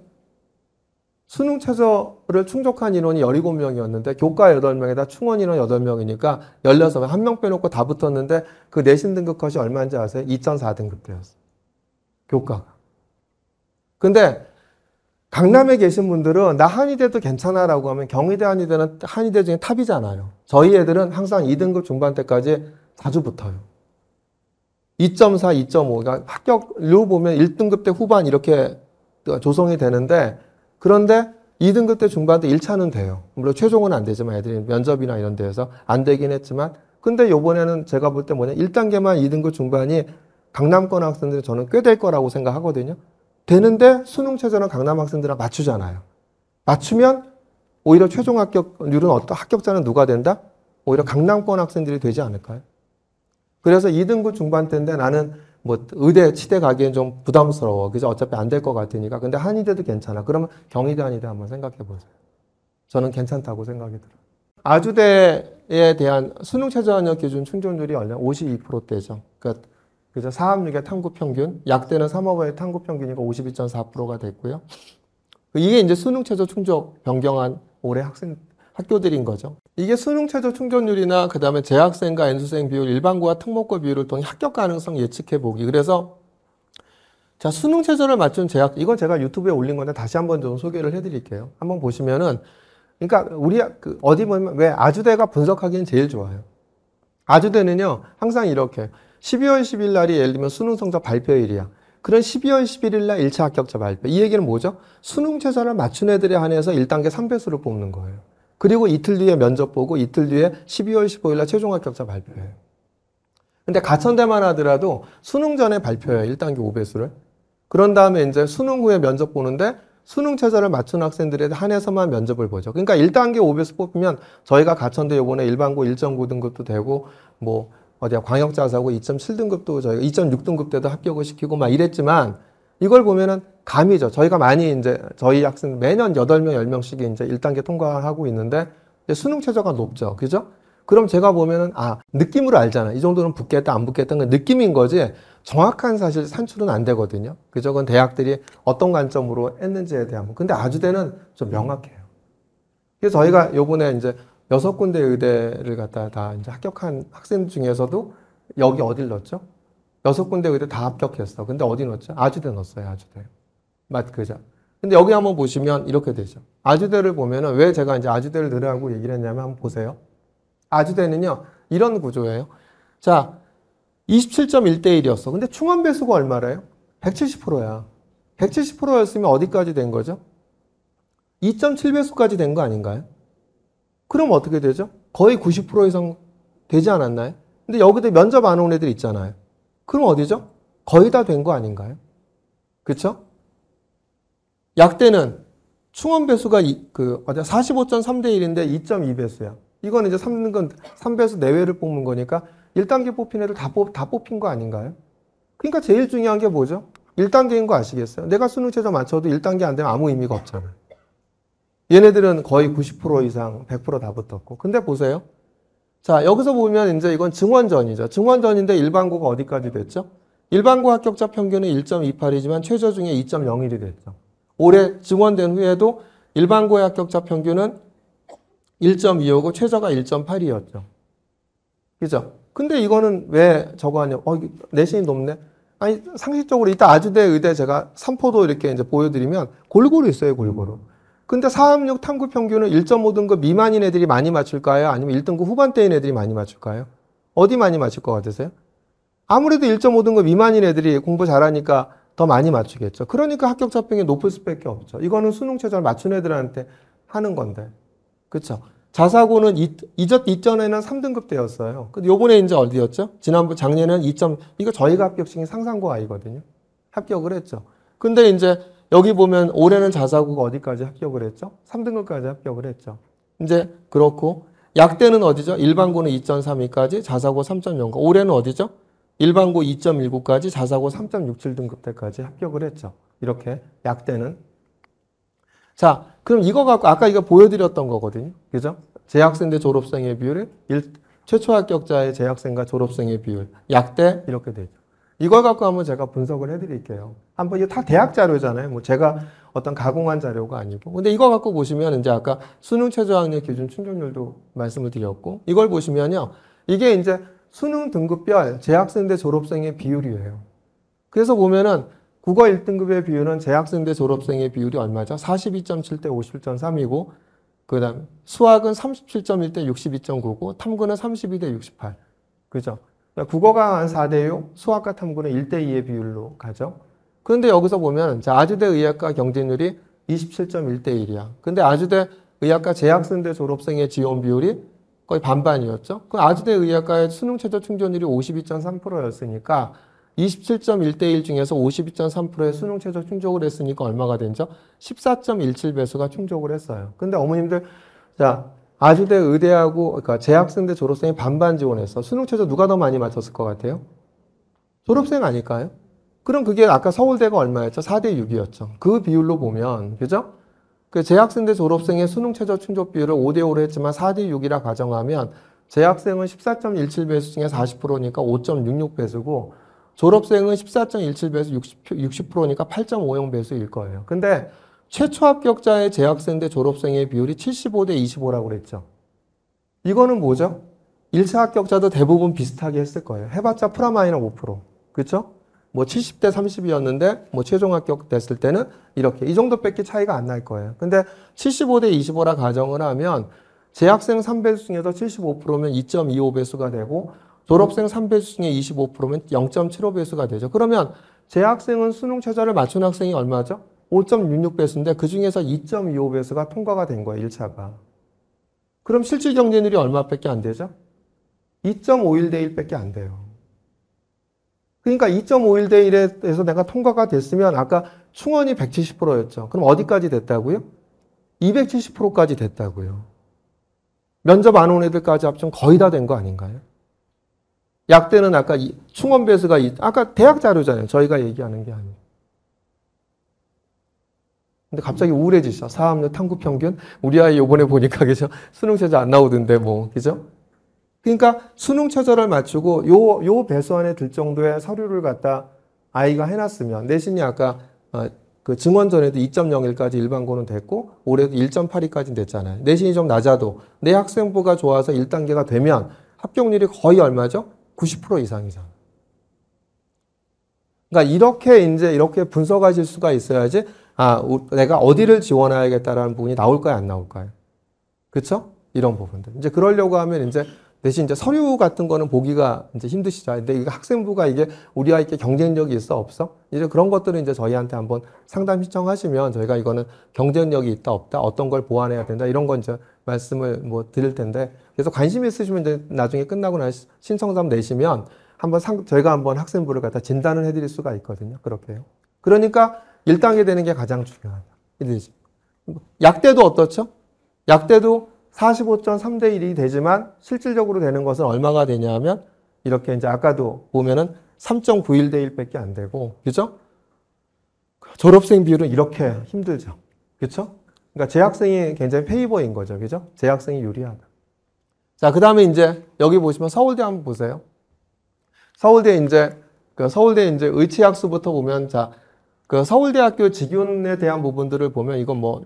수능 최저를 충족한 인원이 17명이었는데 교과 8명에다 충원 인원 8명이니까 16명, 1명 빼놓고 다 붙었는데 그 내신 등급 컷이 얼마인지 아세요? 2.4등급대였어요. 교과가. 근데 강남에 계신 분들은 나 한의대도 괜찮아라고 하면 경희대, 한의대는 한의대 중에 탑이잖아요. 저희 애들은 항상 2등급 중반대까지 자주 붙어요. 2.4, 2.5. 그러니까 합격률 보면 1등급 대 후반 이렇게 조성이 되는데 그런데 2등급 대 중반 대 1차는 돼요. 물론 최종은 안 되지만 애들이 면접이나 이런 데에서 안 되긴 했지만 근데 요번에는 제가 볼 때 뭐냐 1단계만 2등급 중반이 강남권 학생들은 저는 꽤 될 거라고 생각하거든요. 되는데 수능 최저는 강남 학생들랑 맞추잖아요. 맞추면 오히려 최종 합격률은 합격자는 누가 된다? 오히려 강남권 학생들이 되지 않을까요? 그래서 2등급 중반대인데 나는 뭐 의대, 치대 가기엔 좀 부담스러워. 그죠? 어차피 안 될 것 같으니까. 근데 한의대도 괜찮아. 그러면 경희대, 한의대 한번 생각해 보세요. 저는 괜찮다고 생각이 들어요. 아주대에 대한 수능 최저 학력 기준 충족률이 얼마? 52%대죠. 그러니까 그죠? 4학력의 탐구 평균, 약대는 3학년의 탐구 평균이니까 52.4%가 됐고요. 이게 이제 수능 최저 충족 변경한 올해 학교들인 거죠. 이게 수능 최저 충족률이나 그 다음에 재학생과 N수생 비율, 일반고와 특목고 비율을 통해 합격 가능성 예측해 보기. 그래서 자 수능 최저를 맞춘 이건 제가 유튜브에 올린 건데 다시 한번 좀 소개를 해드릴게요. 한번 보시면은 그러니까 우리 어디 보면 왜 아주대가 분석하기는 제일 좋아요. 아주대는요 항상 이렇게 12월 10일 날이 예를 들면 수능 성적 발표일이야. 그런 12월 11일 날 1차 합격자 발표. 이 얘기는 뭐죠? 수능 최저를 맞춘 애들에 한해서 1단계 3배수를 뽑는 거예요. 그리고 이틀 뒤에 면접 보고 이틀 뒤에 12월 15일 날 최종 합격자 발표해요. 근데 가천대만 하더라도 수능 전에 발표해요. 1단계 5배수를. 그런 다음에 이제 수능 후에 면접 보는데 수능 최저를 맞춘 학생들에 한해서만 면접을 보죠. 그러니까 1단계 5배수 뽑히면 저희가 가천대 요번에 일반고 1.9등급도 되고 뭐 어디야 광역자사고 2.7등급도 저희가 2.6등급 때도 합격을 시키고 막 이랬지만 이걸 보면은 감이죠. 저희가 많이 이제 저희 학생 매년 8명, 10명씩 이제 1단계 통과하고 있는데 이제 수능 최저가 높죠. 그죠? 그럼 제가 보면은 느낌으로 알잖아. 이 정도는 붙겠다, 안 붙겠다는 건 느낌인 거지 정확한 사실 산출은 안 되거든요. 그죠? 그건 대학들이 어떤 관점으로 했는지에 대한. 근데 아주대는 좀 명확해요. 그래서 저희가 요번에 이제 6군데 의대를 갖다 다 이제 합격한 학생 중에서도 여기 어딜 넣었죠? 6군데 의대 다 합격했어. 근데 어디 넣었죠? 아주대 넣었어요, 아주대. 그죠? 근데 여기 한번 보시면 이렇게 되죠. 아주대를 보면은 왜 제가 이제 아주대를 넣으라고 얘기를 했냐면 한번 보세요. 아주대는요, 이런 구조예요. 자, 27.1대 1이었어. 근데 충원 배수가 얼마래요? 170%야. 170%였으면 어디까지 된 거죠? 2.7배수까지 된 거 아닌가요? 그럼 어떻게 되죠? 거의 90% 이상 되지 않았나요? 근데 여기도 면접 안 온 애들 있잖아요. 그럼 어디죠? 거의 다 된 거 아닌가요? 그쵸? 약대는 충원 배수가 45.3대 1인데 2.2배수야. 이건 이제 3배수 내외를 뽑는 거니까 1단계 뽑힌 애들 다 뽑힌 거 아닌가요? 그러니까 제일 중요한 게 뭐죠? 1단계인 거 아시겠어요? 내가 수능 최저 맞춰도 1단계 안 되면 아무 의미가 없잖아요. 얘네들은 거의 90% 이상 100% 다 붙었고. 근데 보세요. 자, 여기서 보면 이제 이건 증원전이죠. 증원전인데 일반고가 어디까지 됐죠? 일반고 합격자 평균은 1.28이지만 최저 중에 2.01이 됐죠. 올해 증원된 후에도 일반고의 합격자 평균은 1.25고 최저가 1.8이었죠. 그죠? 근데 이거는 왜 저거 하냐? 내신이 높네? 아니, 상식적으로 이따 아주대, 의대 제가 3포도 이렇게 이제 보여드리면 골고루 있어요, 골고루. 근데 4학력 탐구 평균은 1.5등급 미만인 애들이 많이 맞출까요? 아니면 1등급 후반대인 애들이 많이 맞출까요? 어디 많이 맞출 것 같으세요? 아무래도 1.5등급 미만인 애들이 공부 잘하니까 더 많이 맞추겠죠. 그러니까 합격자 평균이 높을 수밖에 없죠. 이거는 수능 최저를 맞춘 애들한테 하는 건데. 그렇죠? 자사고는 이전에는 3등급 대였어요. 근데 요번에 이제 어디였죠? 작년에는 이거 저희가 합격시킨 상상고 아이거든요. 합격을 했죠. 근데 이제 여기 보면 올해는 자사고가 어디까지 합격을 했죠? 3등급까지 합격을 했죠. 이제 그렇고 약대는 어디죠? 일반고는 2.32까지, 자사고 3.0. 올해는 어디죠? 일반고 2.19까지, 자사고 3.67등급 때까지 합격을 했죠. 이렇게 약대는. 자, 그럼 이거 갖고 아까 이거 보여드렸던 거거든요. 그죠? 재학생 대 졸업생의 비율이 최초 합격자의 재학생과 졸업생의 비율, 약대 이렇게 되죠. 이걸 갖고 한번 제가 분석을 해드릴게요. 한번 이게 다 대학 자료잖아요. 뭐 제가 어떤 가공한 자료가 아니고. 근데 이거 갖고 보시면 이제 아까 수능 최저학력 기준 충족률도 말씀을 드렸고, 이걸 보시면요. 이게 이제 수능 등급별 재학생 대 졸업생의 비율이에요. 그래서 보면은 국어 1등급의 비율은 재학생 대 졸업생의 비율이 얼마죠? 42.7 대 51.3이고, 그 다음 수학은 37.1 대 62.9고, 탐구는 32 대 68. 그죠? 국어가 한 4대 6, 수학과 탐구는 1대 2의 비율로 가죠. 그런데 여기서 보면, 자, 아주대 의학과 경쟁률이 27.1 대 1이야. 근데 아주대 의학과 재학생 대 졸업생의 지원 비율이 거의 반반이었죠. 그 아주대 의학과의 수능 최저 충족률이 52.3%였으니까 27.1 대 1 중에서 52.3%의 수능 최저 충족을 했으니까 얼마가 되죠? 14.17배수가 충족을 했어요. 근데 어머님들, 자, 아주대 의대하고, 그러니까 재학생 대 졸업생이 반반 지원했어. 수능 최저 누가 더 많이 맞췄을 것 같아요? 졸업생 아닐까요? 그럼 그게 아까 서울대가 얼마였죠? 4대 6이었죠. 그 비율로 보면, 그죠? 그 재학생 대 졸업생의 수능 최저 충족 비율을 5대 5로 했지만 4대 6이라 가정하면 재학생은 14.17배수 중에 40%니까 5.66배수고 졸업생은 14.17배수 60%니까 8.50배수일 거예요. 근데 최초 합격자의 재학생 대 졸업생의 비율이 75대 25라고 그랬죠. 이거는 뭐죠? 1차 합격자도 대부분 비슷하게 했을 거예요. 해봤자 프라마이너 5%. 그렇죠? 뭐 70대 30이었는데 뭐 최종 합격 됐을 때는 이렇게 이 정도밖에 차이가 안 날 거예요. 근데 75대 25라 가정을 하면 재학생 3배수 중에서 75%면 2.25배수가 되고 졸업생 3배수 중에 25%면 0.75배수가 되죠. 그러면 재학생은 수능 최저를 맞춘 학생이 얼마죠? 5.66배수인데 그 중에서 2.25배수가 통과가 된 거예요. 1차가. 그럼 실질 경쟁률이 얼마밖에 안 되죠? 2.51 대 1밖에 안 돼요. 그러니까 2.51 대 1에서 내가 통과가 됐으면 아까 충원이 170%였죠. 그럼 어디까지 됐다고요? 270%까지 됐다고요. 면접 안 온 애들까지 합치면 거의 다 된 거 아닌가요? 약대는 아까 충원 배수가 아까 대학 자료잖아요. 저희가 얘기하는 게 아니에요. 근데 갑자기 우울해지셔. 사학년 탐구 평균. 우리 아이 요번에 보니까 그죠? 수능 최저 안 나오던데 뭐 그죠? 그러니까 수능 최저를 맞추고 요 배수 안에 들 정도의 서류를 갖다 아이가 해놨으면 내신이 아까 그 증원 전에도 2.01까지 일반고는 됐고 올해도 1.82까지 됐잖아요. 내신이 좀 낮아도 내 학생부가 좋아서 1단계가 되면 합격률이 거의 얼마죠? 90% 이상이잖아. 그러니까 이렇게 분석하실 수가 있어야지 내가 어디를 지원해야겠다라는 부분이 나올까요, 안 나올까요? 그렇죠? 이런 부분들. 이제 그러려고 하면 이제 대신 이제 서류 같은 거는 보기가 이제 힘드시죠. 근데 이거 학생부가 이게 우리 아이께 경쟁력이 있어, 없어? 이제 그런 것들은 이제 저희한테 한번 상담 신청하시면 저희가 이거는 경쟁력이 있다, 없다, 어떤 걸 보완해야 된다, 이런 건 이제 말씀을 뭐 드릴 텐데, 그래서 관심 있으시면 이제 나중에 끝나고 나서 신청서 내시면 저희가 한번 학생부를 갖다 진단을 해드릴 수가 있거든요. 그렇게요. 그러니까 1단계 되는 게 가장 중요하다. 약대도 어떻죠? 약대도 45.3대 1이 되지만 실질적으로 되는 것은 얼마가 되냐면 이렇게 이제 아까도 보면은 3.91 대 1밖에 안 되고, 그죠? 졸업생 비율은 이렇게 힘들죠. 그죠? 그러니까 재학생이 굉장히 페이버인 거죠. 그죠? 재학생이 유리하다. 자, 그 다음에 이제 여기 보시면 서울대 한번 보세요. 서울대 이제 의치학수부터 보면 자, 그 서울대학교 직윤에 대한 부분들을 보면 이건 뭐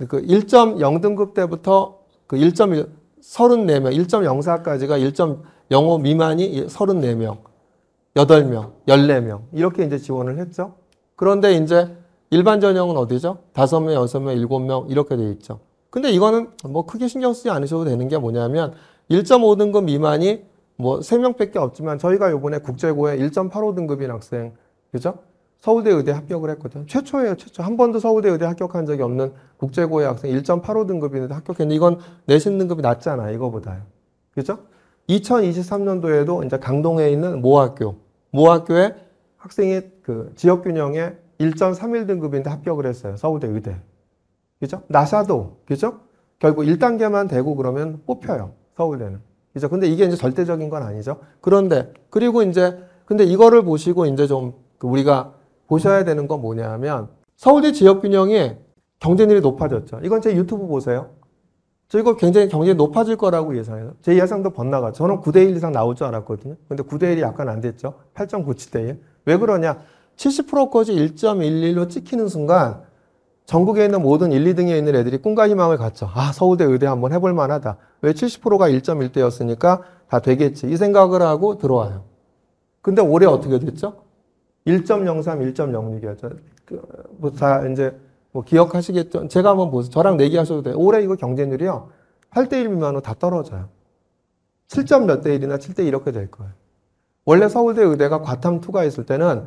그 1.0등급 때부터 그 1.1 34명, 1.04까지가 1.05 미만이 34명, 8명, 14명 이렇게 이제 지원을 했죠. 그런데 이제 일반 전형은 어디죠? 5명, 6명, 7명 이렇게 돼 있죠. 근데 이거는 뭐 크게 신경 쓰지 않으셔도 되는 게 뭐냐면 1.5등급 미만이 뭐 3명밖에 없지만 저희가 이번에 국제고에 1.85등급인 학생, 그죠? 서울대 의대 합격을 했거든요. 최초예요, 최초. 한 번도 서울대 의대 합격한 적이 없는 국제고의 학생 1.85등급인데 합격했는데 이건 내신 등급이 낮잖아, 이거보다요. 그죠? 2023년도에도 이제 강동에 있는 모학교에 학생이 그 지역균형에 1.31등급인데 합격을 했어요. 서울대 의대. 그죠? 나사도, 그죠? 결국 1단계만 되고 그러면 뽑혀요. 서울대는. 그죠? 근데 이게 이제 절대적인 건 아니죠. 그리고 이제, 근데 이거를 보시고 이제 좀 우리가 보셔야 되는 건 뭐냐면 서울대 지역균형이 경쟁률이 높아졌죠. 이건 제 유튜브 보세요. 저 이거 굉장히 경쟁이 높아질 거라고 예상해요. 제 예상도 번나가죠. 저는 9대1 이상 나올 줄 알았거든요. 근데 9대1이 약간 안 됐죠. 8.97대1. 왜 그러냐? 70%까지 1.11로 찍히는 순간 전국에 있는 모든 1, 2등에 있는 애들이 꿈과 희망을 갖죠. 아, 서울대 의대 한번 해볼 만하다. 왜 70%가 1.1대였으니까 다 되겠지. 이 생각을 하고 들어와요. 근데 올해 어떻게 됐죠? 1.03, 1.06이었죠. 다 이제 뭐 기억하시겠죠? 제가 한번 보세요. 저랑 내기하셔도 돼요. 올해 이거 경쟁률이요. 8대1 미만으로 다 떨어져요. 7점 몇 대 1이나 7대 1 이렇게 될 거예요. 원래 서울대 의대가 과탐2가 있을 때는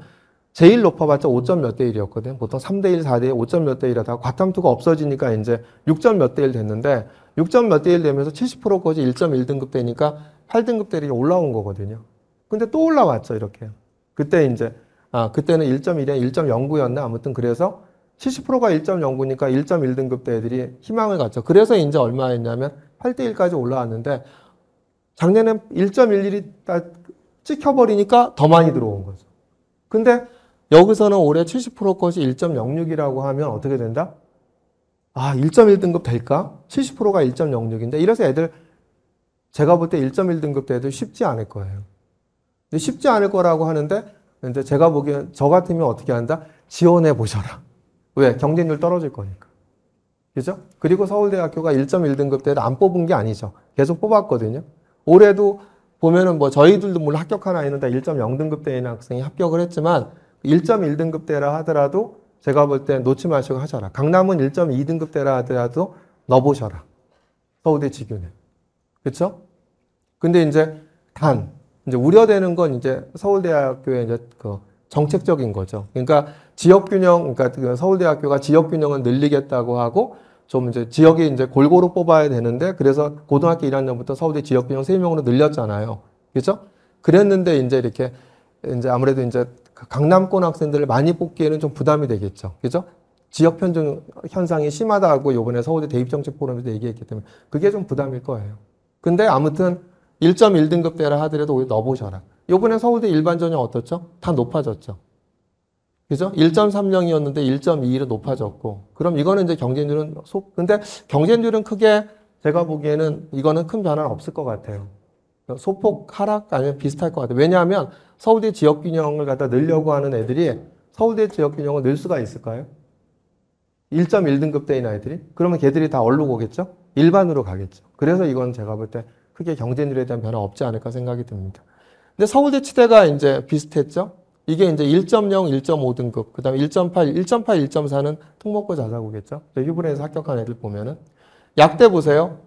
제일 높아봤자 5점 몇 대 1이었거든. 보통 3대 1, 4대 1, 5점 몇 대 1 하다가 과탐2가 없어지니까 이제 6점 몇 대 1 됐는데 6점 몇 대 1 되면서 70%까지 1.1등급 되니까 8등급 대리 올라온 거거든요. 근데 또 올라왔죠, 이렇게. 그때 이제, 그때는 1.1이나 1.09였나? 아무튼 그래서 70%가 1.09니까 1.1등급 대 애들이 희망을 갖죠. 그래서 이제 얼마였냐면 8대 1까지 올라왔는데 작년엔 1.11이 딱 찍혀버리니까 더 많이 들어온 거죠. 근데 여기서는 올해 70%까지 1.06이라고 하면 어떻게 된다? 1.1등급 될까? 70%가 1.06인데 이래서 애들 제가 볼 때 1.1등급 대 애들 쉽지 않을 거예요. 근데 쉽지 않을 거라고 하는데 근데 제가 보기엔 저 같으면 어떻게 한다? 지원해 보셔라. 왜? 경쟁률 떨어질 거니까. 그죠? 그리고 서울대학교가 1.1등급 대를 안 뽑은 게 아니죠. 계속 뽑았거든요. 올해도 보면은 뭐 저희들도 물론 합격한 아이는 다 1.0등급 대에 있는 학생이 합격을 했지만 1.1등급 대라 하더라도 제가 볼 때 놓지 마시고 하셔라. 강남은 1.2등급 대라 하더라도 넣어보셔라. 서울대 직윤에. 그쵸? 근데 이제 이제 우려되는 건 이제 서울대학교의 이제 그 정책적인 거죠. 그러니까 지역균형, 그러니까 서울대학교가 지역균형을 늘리겠다고 하고 좀 이제 지역이 이제 골고루 뽑아야 되는데 그래서 고등학교 1학년부터 서울대 지역균형 3명으로 늘렸잖아요. 그죠? 그랬는데 이제 이렇게 이제 아무래도 이제 강남권 학생들을 많이 뽑기에는 좀 부담이 되겠죠. 그죠? 지역 편중 현상이 심하다고 이번에 서울대 대입정책 포럼에서 얘기했기 때문에 그게 좀 부담일 거예요. 근데 아무튼 1.1등급 대라 하더라도 오히려 넣어보셔라. 이번에 서울대 일반 전형 어떻죠? 다 높아졌죠. 그죠? 1.30이었는데 1.21로 높아졌고. 그럼 이거는 이제 경쟁률은 근데 경쟁률은 크게 제가 보기에는 이거는 큰 변화는 없을 것 같아요. 소폭 하락 아니면 비슷할 것 같아요. 왜냐하면 서울대 지역균형을 갖다 넣으려고 하는 애들이 서울대 지역균형을 넣을 수가 있을까요? 1.1등급 대인 아이들이? 그러면 걔들이 다 어디로 오겠죠? 일반으로 가겠죠. 그래서 이건 제가 볼 때 크게 경쟁률에 대한 변화 없지 않을까 생각이 듭니다. 근데 서울대 치대가 이제 비슷했죠? 이게 이제 1.0, 1.5등급, 그 다음에 1.8, 1.4는 특목고 자사고겠죠? 휴브레에서 합격한 애들 보면은. 약대 보세요.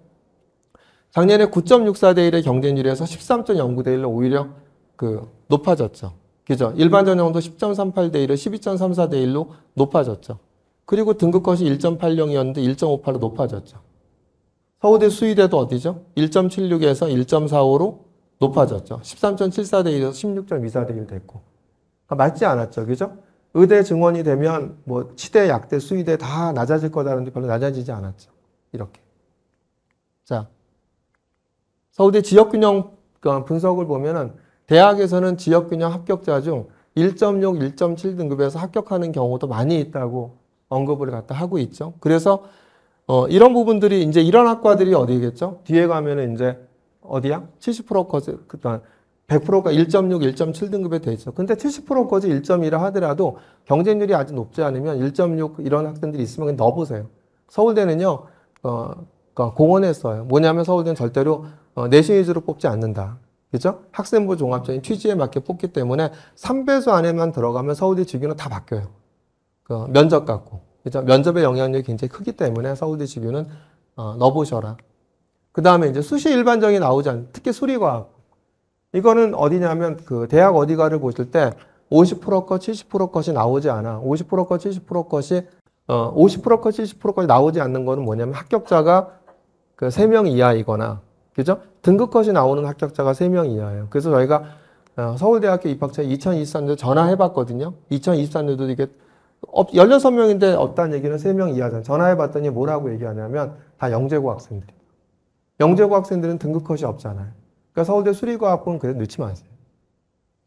작년에 9.64대 1의 경쟁률에서 13.09대 1로 오히려 높아졌죠. 그죠? 일반 전형도 10.38대 1을 12.34대 1로 높아졌죠. 그리고 등급컷이 1.80이었는데 1.58로 높아졌죠. 서울대 수의대도 어디죠? 1.76에서 1.45로 높아졌죠. 13.74대 1에서 16.24대 1 됐고. 그러니까 맞지 않았죠. 그죠? 의대 증원이 되면 뭐 치대, 약대, 수의대 다 낮아질 거다는데 별로 낮아지지 않았죠. 이렇게. 자, 서울대 지역균형 분석을 보면은 대학에서는 지역균형 합격자 중 1.6, 1.7 등급에서 합격하는 경우도 많이 있다고 언급을 갖다 하고 있죠. 그래서 이런 부분들이 이제 이런 학과들이 어디겠죠? 뒤에 가면은 이제 어디야? 70%까지, 100%가 1.6, 1.7 등급에 돼 있죠. 근데 70%까지 1.2라 하더라도 경쟁률이 아주 높지 않으면 1.6 이런 학생들이 있으면 그냥 넣어보세요. 서울대는요, 공언했어요. 뭐냐면 서울대는 절대로 내신 위주로 뽑지 않는다. 그죠? 학생부 종합적인 취지에 맞게 뽑기 때문에 3배수 안에만 들어가면 서울대 직위는 다 바뀌어요. 면접 갖고. 그죠? 면접의 영향력이 굉장히 크기 때문에 서울대 직위는 넣어보셔라. 그 다음에 이제 수시 일반정이 나오지 않는, 특히 수리과학. 이거는 어디냐면 대학 어디가를 보실 때 50% 것, 70% 것이 나오지 않아. 50% 것, 70% 것이 50% 것, 70% 것이 나오지 않는 거는 뭐냐면 합격자가 3명 이하이거나, 그죠? 등급컷이 나오는 합격자가 3명 이하예요. 그래서 저희가 서울대학교 입학처 2023년도 전화해봤거든요. 2023년도 이게 16명인데 없다는 얘기는 3명 이하잖아요. 전화해봤더니 뭐라고 얘기하냐면 다 영재고 학생들이. 영재고 학생들은 등급컷이 없잖아요. 그러니까 서울대 수리과학부는 그래도 넣지 마세요.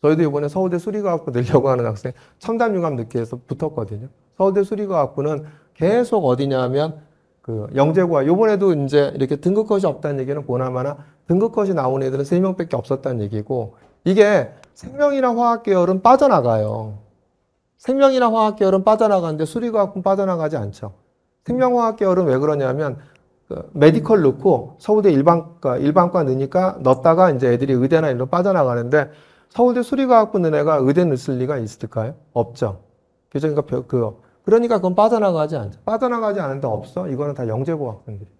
저희도 이번에 서울대 수리과학부 넣으려고 하는 학생 첨단 융합 넣기 해서 붙었거든요. 서울대 수리과학부는 계속 어디냐면 그 영재고와 요번에도 이제 이렇게 등급컷이 없다는 얘기는 보나마나 등급컷이 나온 애들은 3명밖에 없었다는 얘기고 이게 생명이나 화학 계열은 빠져나가요. 생명이나 화학 계열은 빠져나가는데 수리과학은 빠져나가지 않죠. 생명화학 계열은 왜 그러냐면 그 메디컬 넣고 서울대 일반과 넣으니까 넣었다가 이제 애들이 의대나 이런 빠져나가는데 서울대 수리과학부 넣은 애가 의대 넣을 리가 있을까요? 없죠. 그러니까 그러니까 그건 빠져나가지 않죠. 빠져나가지 않은데 없어? 이거는 다 영재고학생들이고.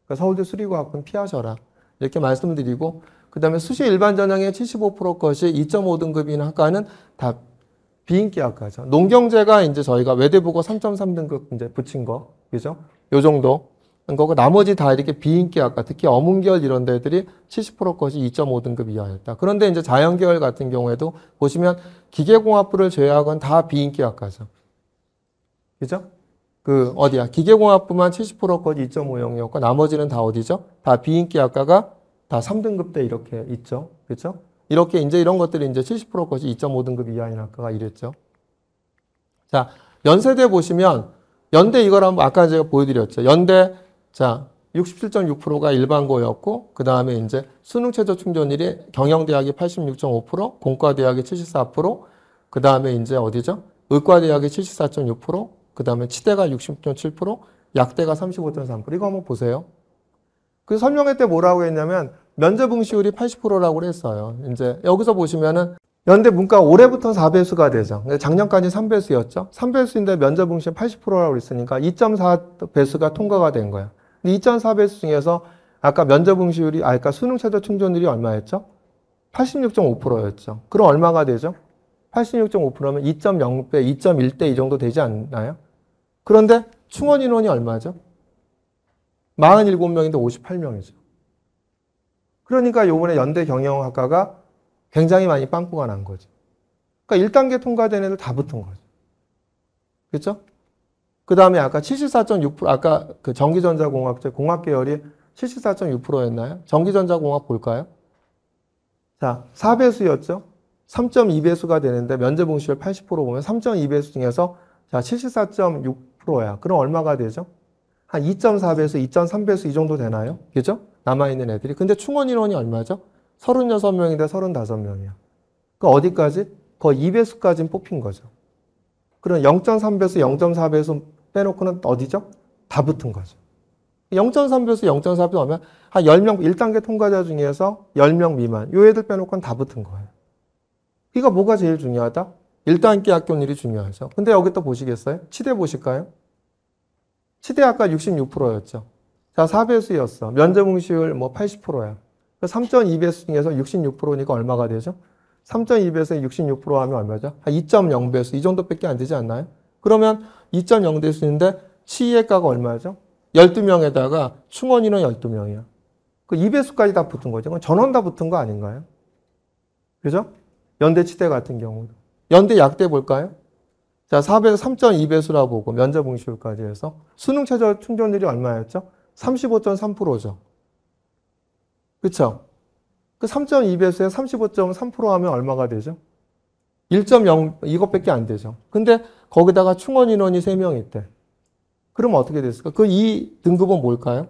그러니까 서울대 수리과학부는 피하셔라. 이렇게 말씀을 드리고 그 다음에 수시 일반 전형의 75% 것이 2.5등급인 학과는 다 비인기 학과죠. 농경제가 이제 저희가 외대보고 3.3등급 이제 붙인 거, 그죠? 요 정도. 거고 나머지 다 이렇게 비인기 학과, 특히 어문계열 이런 데들이 70% 것이 2.5등급 이하였다. 그런데 이제 자연계열 같은 경우에도 보시면 기계공학부를 제외하고는 다 비인기 학과죠. 그죠? 어디야? 기계공학부만 70% 것이 2.50이었고 나머지는 다 어디죠? 다 비인기 학과가 다 3등급대 이렇게 있죠. 그죠? 이렇게 이제 이런 것들이 이제 70% 것이 2.5등급 이하인 학과가 이랬죠. 자, 연세대 보시면 연대 이걸 한번 아까 제가 보여드렸죠. 연대 자 67.6%가 일반고였고 그 다음에 이제 수능 최저 충전율이 경영대학이 86.5%, 공과대학이 74%, 그 다음에 이제 어디죠? 의과대학이 74.6%, 그 다음에 치대가 60.7%, 약대가 35.3%. 이거 한번 보세요. 그 설명회 때 뭐라고 했냐면 면접 응시율이 80%라고 했어요. 이제 여기서 보시면은 연대 문과 올해부터 4배수가 되죠. 작년까지 3배수였죠. 3배수인데 면접 응시율 80%라고 했으니까 2.4배수가 통과가 된 거야. 2.4배수 중에서 아까 면접 응시율이 아까 수능 최저 충전율이 얼마였죠? 86.5%였죠. 그럼 얼마가 되죠? 86.5%면 2.0배, 2.1대 이 정도 되지 않나요? 그런데 충원 인원이 얼마죠? 47명인데 58명이죠. 그러니까 요번에 연대 경영학과가 굉장히 많이 빵꾸가 난 거죠. 그러니까 1단계 통과된 애들 다 붙은 거죠. 그렇죠? 그 다음에 아까 74.6%, 아까 그 전기전자공학제 공학계열이 74.6%였나요? 전기전자공학 볼까요? 자, 4배수였죠? 3.2배수가 되는데 면접 응시율 80% 보면 3.2배수 중에서 자, 74.6%야. 그럼 얼마가 되죠? 한 2.4배수, 2.3배수 이 정도 되나요? 그죠? 남아있는 애들이. 근데 충원 인원이 얼마죠? 36명인데 35명이야. 그 어디까지? 거의 2배수까지는 뽑힌 거죠. 그럼 0.3배수, 0.4배수 빼놓고는 어디죠? 다 붙은 거죠. 0.3배수, 0.4배수 하면 한 10명, 1단계 통과자 중에서 10명 미만. 요 애들 빼놓고는 다 붙은 거예요. 이거 뭐가 제일 중요하다? 1단계 학교일이 중요하죠. 근데 여기 또 보시겠어요? 치대 보실까요? 치대 아까 66%였죠. 자, 4배수였어. 면접 응시율 뭐 80%야. 3.2배수 중에서 66%니까 얼마가 되죠? 3.2배수에 66% 하면 얼마죠? 한 2.0배수 이 정도밖에 안 되지 않나요? 그러면 2.0배수인데 치의학과가 얼마죠? 12명에다가 충원인은 12명이야. 그 2배수까지 다 붙은 거죠. 그건 전원 다 붙은 거 아닌가요? 그죠? 연대 치대 같은 경우도. 연대 약대 볼까요? 자, 3.2배수라 보고 면접 응시율까지 해서 수능 최저 충전율이 얼마였죠? 35.3%죠. 그쵸? 그 3.2배수에 35.3% 하면 얼마가 되죠? 1.0 이것밖에 안 되죠. 근데 거기다가 충원 인원이 3명 있대. 그럼 어떻게 됐을까? 그 이 등급은 뭘까요?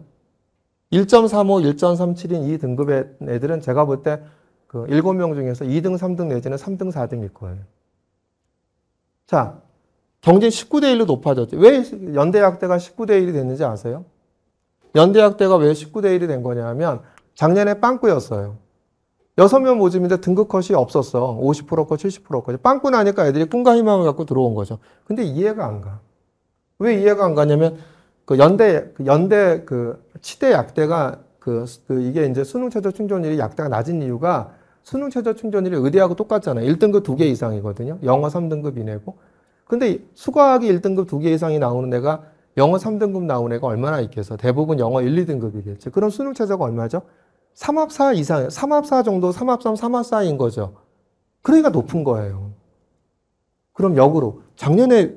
1.35, 1.37인 이 등급의 애들은 제가 볼 때 그 7명 중에서 2등, 3등 내지는 3등, 4등일 거예요. 자, 경쟁 19대 1로 높아졌죠. 왜 연대약대가 19대 1이 됐는지 아세요? 연대약대가 왜 19대 1이 된 거냐면 작년에 빵꾸였어요. 6명 모집인데 등급 컷이 없었어. 50% 컷, 70% 컷. 빵꾸 나니까 애들이 꿈과 희망을 갖고 들어온 거죠. 근데 이해가 안 가. 왜 이해가 안 가냐면 그 연대 그 치대 약대가 이게 이제 수능 최저 충전율이 약대가 낮은 이유가 수능 최저 충전율이 의대하고 똑같잖아요. 1등급 2개 이상이거든요. 영어 3등급 이내고. 근데 수과학이 1등급 2개 이상이 나오는 애가 영어 3등급 나오는 애가 얼마나 있겠어? 대부분 영어 1, 2등급이겠지. 그럼 수능 최저가 얼마죠? 3합4 이상, 3합4 정도, 3합3, 3합4인 거죠. 그러니까 높은 거예요. 그럼 역으로 작년에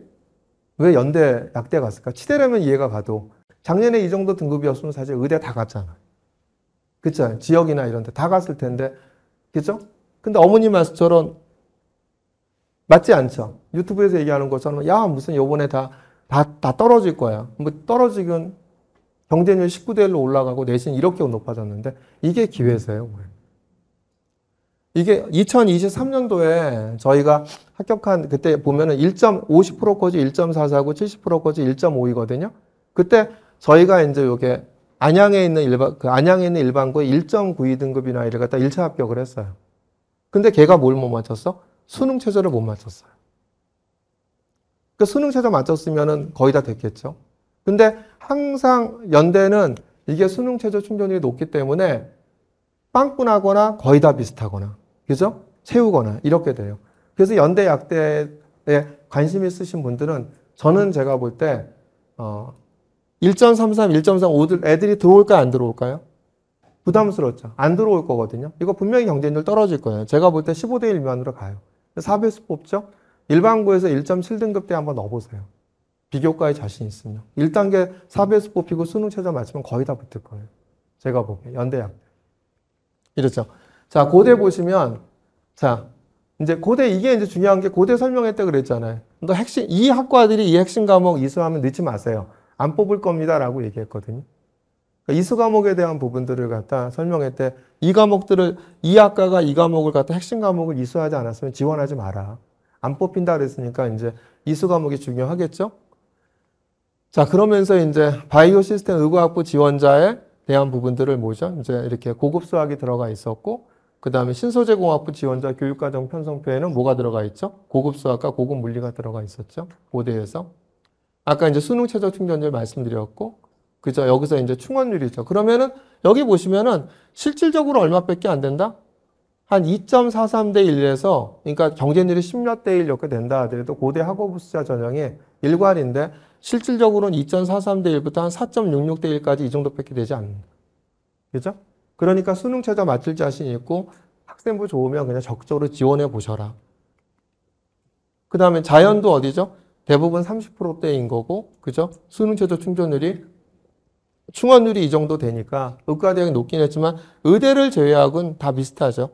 왜 연대 약대 갔을까? 치대라면 이해가 가도 작년에 이 정도 등급이었으면 사실 의대 다 갔잖아. 그쵸? 지역이나 이런 데 다 갔을 텐데. 그죠? 근데 어머니 말씀처럼 맞지 않죠? 유튜브에서 얘기하는 것처럼 야 무슨 요번에 다 다 떨어질 거야. 뭐 떨어지긴 경쟁률 19대 1로 올라가고 내신 이렇게 높아졌는데 이게 기회세요. 이게 2023년도에 저희가 합격한 그때 보면은 1.50%까지 1.44고 70%까지 1.5이거든요. 그때 저희가 이제 요게 안양에 있는 일반고의 1.92 등급이나 이를 갖다 1차 합격을 했어요. 근데 걔가 뭘 못 맞췄어? 수능 최저를 못 맞췄어요. 그 수능 최저 맞췄으면은 거의 다 됐겠죠. 근데 항상 연대는 이게 수능 최저 충전율이 높기 때문에 빵꾸나거나 거의 다 비슷하거나, 그죠? 채우거나 이렇게 돼요. 그래서 연대 약대에 관심 있으신 분들은 저는 제가 볼 때 1.33, 1.35 애들이 들어올까요? 안 들어올까요? 부담스럽죠. 안 들어올 거거든요. 이거 분명히 경쟁률 떨어질 거예요. 제가 볼 때 15대 1 미만으로 가요. 4배수 뽑죠? 일반고에서 1.7등급대 한번 넣어보세요. 비교과에 자신 있으면. 1단계 4배수 뽑히고 수능 최저 맞추면 거의 다 붙을 거예요. 제가 보기에. 연대약. 이렇죠. 자, 고대 보시면, 자, 이제 고대, 이게 이제 중요한 게 고대 설명회 때 그랬잖아요. 너 이 학과들이 이 핵심 과목 이수하면 넣지 마세요. 안 뽑을 겁니다. 라고 얘기했거든요. 그러니까 이수 과목에 대한 부분들을 갖다 설명회 때 이 과목들을, 이 학과가 이 과목을 갖다 핵심 과목을 이수하지 않았으면 지원하지 마라. 안 뽑힌다 그랬으니까 이제 이수 과목이 중요하겠죠? 자, 그러면서 이제 바이오 시스템 의과학부 지원자에 대한 부분들을 뭐죠? 이제 이렇게 고급 수학이 들어가 있었고, 그 다음에 신소재공학부 지원자 교육과정 편성표에는 뭐가 들어가 있죠? 고급 수학과 고급 물리가 들어가 있었죠? 고대에서. 아까 이제 수능 최저 충전율 말씀드렸고, 그죠? 여기서 이제 충원율이죠. 그러면은 여기 보시면은 실질적으로 얼마밖에 안 된다? 한 2.43대 1에서, 그러니까 경쟁률이 10몇 대 1 이렇게 된다 하더라도 고대 학업부 숫자 전형이 일괄인데 실질적으로는 2.43대 1부터 한 4.66대 1까지 이 정도밖에 되지 않는다. 그죠? 그러니까 수능 최저 맞출 자신이 있고 학생부 좋으면 그냥 적극적으로 지원해 보셔라. 그 다음에 자연도 어디죠? 대부분 30%대인 거고, 그죠? 수능 최저 충원율이 이 정도 되니까 의과대학이 높긴 했지만 의대를 제외하고는 다 비슷하죠.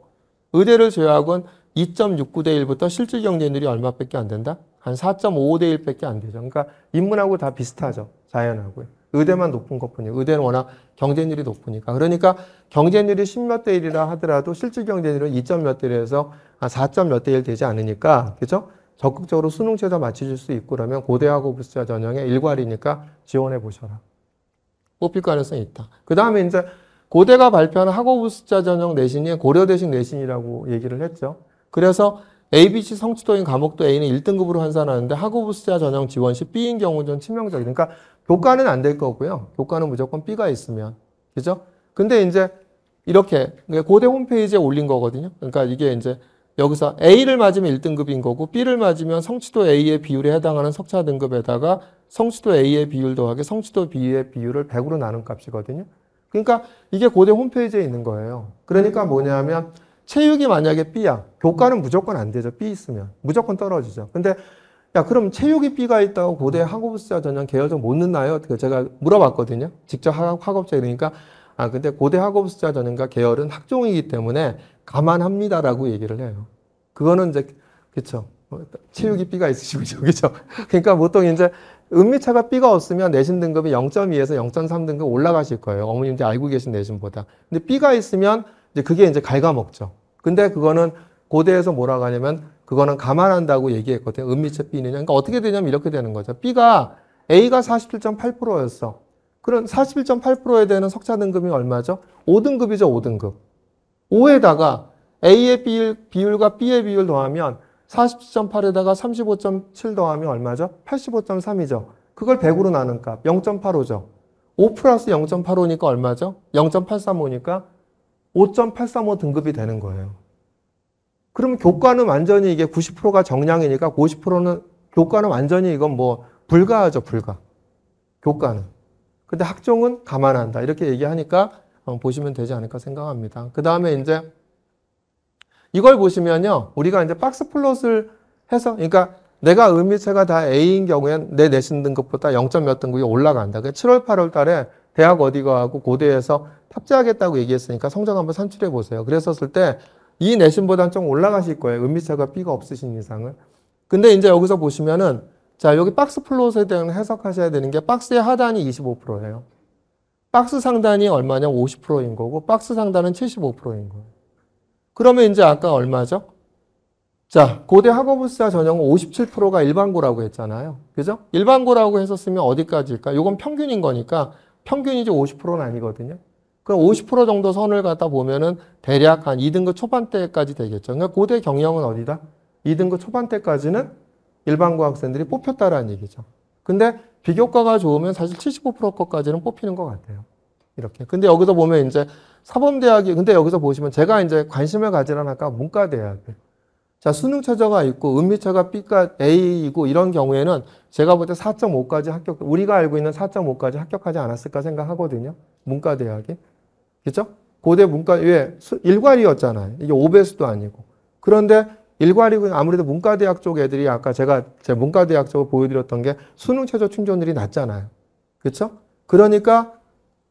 의대를 제외하고는 2.69대 1부터 실질 경쟁률이 얼마밖에 안 된다? 한 4.55대 1밖에 안 되죠. 그러니까 인문하고 다 비슷하죠. 자연하고요. 의대만 높은 것뿐이에요. 의대는 워낙 경쟁률이 높으니까. 그러니까 경쟁률이 10몇 대 1이라 하더라도 실질 경쟁률은 2몇 대 1에서 한 4몇 대 1 되지 않으니까, 그죠? 적극적으로 수능 최저 맞추실 수 있고 그러면 고대하고 부수자 전형의 일괄이니까 지원해 보셔라. 뽑힐 가능성이 있다. 그 다음에 이제 고대가 발표하는 학업부 숫자 전형 내신이 고려대식 내신이라고 얘기를 했죠. 그래서 ABC 성취도인 과목도 A는 1등급으로 환산하는데 학업부 숫자 전형 지원 시 B인 경우는 좀 치명적이다. 그러니까 교과는 안 될 거고요. 교과는 무조건 B가 있으면. 그죠? 근데 이제 이렇게 고대 홈페이지에 올린 거거든요. 그러니까 이게 이제 여기서 A를 맞으면 1등급인 거고 B를 맞으면 성취도 A의 비율에 해당하는 석차 등급에다가 성취도 A의 비율 더하기 성취도 B의 비율을 100으로 나눈 값이거든요. 그러니까 이게 고대 홈페이지에 있는 거예요. 그러니까 뭐냐면 체육이 만약에 B야. 교과는 무조건 안 되죠. B 있으면. 무조건 떨어지죠. 근데 야, 그럼 체육이 B가 있다고 고대 학업부 숫자 전형 계열적 못 넣나요? 제가 물어봤거든요. 직접 학업자 그러니까 근데 고대 학업부 숫자 전형과 계열은 학종이기 때문에 감안합니다라고 얘기를 해요. 그거는 이제 그렇죠. 체육이 B가 있으시고 그렇죠. 그러니까 보통 이제 은미차가 B가 없으면 내신 등급이 0.2에서 0.3 등급 올라가실 거예요. 어머님들 알고 계신 내신보다. 근데 B가 있으면 이제 그게 이제 갉아먹죠. 근데 그거는 고대에서 뭐라고 하냐면 그거는 감안한다고 얘기했거든요. 은미차 B는. 그러니까 어떻게 되냐면 이렇게 되는 거죠. B가 A가 47.8%였어. 그런 41.8%에 되는 석차 등급이 얼마죠? 5등급이죠, 5등급. 5에다가 A의 비율과 B의 비율 더하면 47.8에다가 35.7 더하면 얼마죠? 85.3이죠. 그걸 100으로 나눈 값, 0.85죠. 5 플러스 0.85니까 얼마죠? 0.835니까 5.835 등급이 되는 거예요. 그러면 교과는 완전히 이게 90%가 정량이니까 50%는 교과는 완전히 이건 뭐 불가하죠, 불가. 교과는. 근데 학종은 감안한다. 이렇게 얘기하니까 보시면 되지 않을까 생각합니다. 그 다음에 이제 이걸 보시면요. 우리가 이제 박스 플롯을 해서, 그러니까 내가 은미체가 다 A인 경우엔 내 내신 등급보다 0점 몇 등급이 올라간다. 7월, 8월 달에 대학 어디 가고 고대에서 탑재하겠다고 얘기했으니까 성적 한번 산출해 보세요. 그랬었을 때 이 내신보다는 좀 올라가실 거예요. 은미체가 B가 없으신 이상은. 근데 이제 여기서 보시면은 자, 여기 박스 플롯에 대한 해석하셔야 되는 게 박스의 하단이 25%예요. 박스 상단이 얼마냐? 50%인 거고 박스 상단은 75%인 거예요. 그러면 이제 아까 얼마죠? 자, 고대 학업부사 전형은 57%가 일반고라고 했잖아요. 그죠? 일반고라고 했었으면 어디까지일까? 이건 평균인 거니까 평균이지 50%는 아니거든요. 그럼 50% 정도 선을 갖다 보면은 대략 한 2등급 초반대까지 되겠죠. 그러니까 고대 경영은 어디다? 2등급 초반대까지는 일반고 학생들이 뽑혔다라는 얘기죠. 근데 비교과가 좋으면 사실 75%까지는 뽑히는 것 같아요. 이렇게. 근데 여기서 보면 이제 사범대학이, 근데 여기서 보시면 제가 이제 관심을 가지란 아까 문과대학을. 자, 수능 최저가 있고 은미처가 B가 A이고 이런 경우에는 제가 볼 때 4.5까지 합격, 우리가 알고 있는 4.5까지 합격하지 않았을까 생각하거든요. 문과대학이. 그죠? 고대 문과, 왜? 일괄이었잖아요. 이게 5배수도 아니고. 그런데 일괄이고 아무래도 문과대학 쪽 애들이 아까 제가 제 문과대학 쪽을 보여드렸던 게 수능 최저 충족률이 낮잖아요. 그렇죠? 그러니까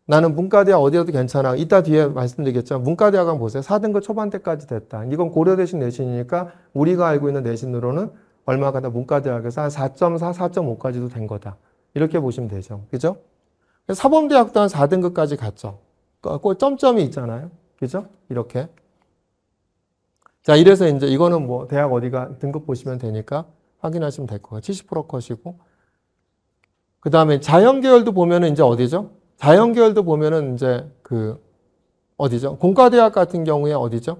나는 문과대학 어디라도 괜찮아. 이따 뒤에 말씀드리겠지만 문과대학은 보세요. 4등급 초반대까지 됐다. 이건 고려대신 내신이니까 우리가 알고 있는 내신으로는 얼마가 다 문과대학에서 한 4.4, 4.5까지도 된 거다. 이렇게 보시면 되죠. 그죠? 사범대학도 한 4등급까지 갔죠. 그 점점이 있잖아요. 그죠? 이렇게. 자, 이래서 이제 이거는 뭐 대학 어디가 등급 보시면 되니까 확인하시면 될 거예요. 70% 컷이고. 그 다음에 자연계열도 보면은 이제 어디죠? 자연계열도 보면은 이제 어디죠? 공과대학 같은 경우에 어디죠?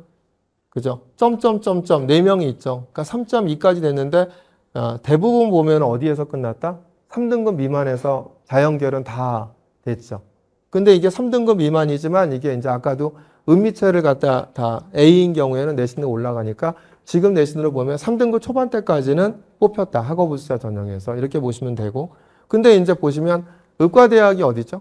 그죠? 점점점점 4명이 있죠. 그러니까 3.2까지 됐는데 대부분 보면 어디에서 끝났다? 3등급 미만에서 자연계열은 다 됐죠. 근데 이게 3등급 미만이지만 이게 이제 아까도 은미체를 갖다 다 A인 경우에는 내신으로 올라가니까 지금 내신으로 보면 3등급 초반대까지는 뽑혔다. 학업우수자 전형에서. 이렇게 보시면 되고. 근데 이제 보시면 의과대학이 어디죠?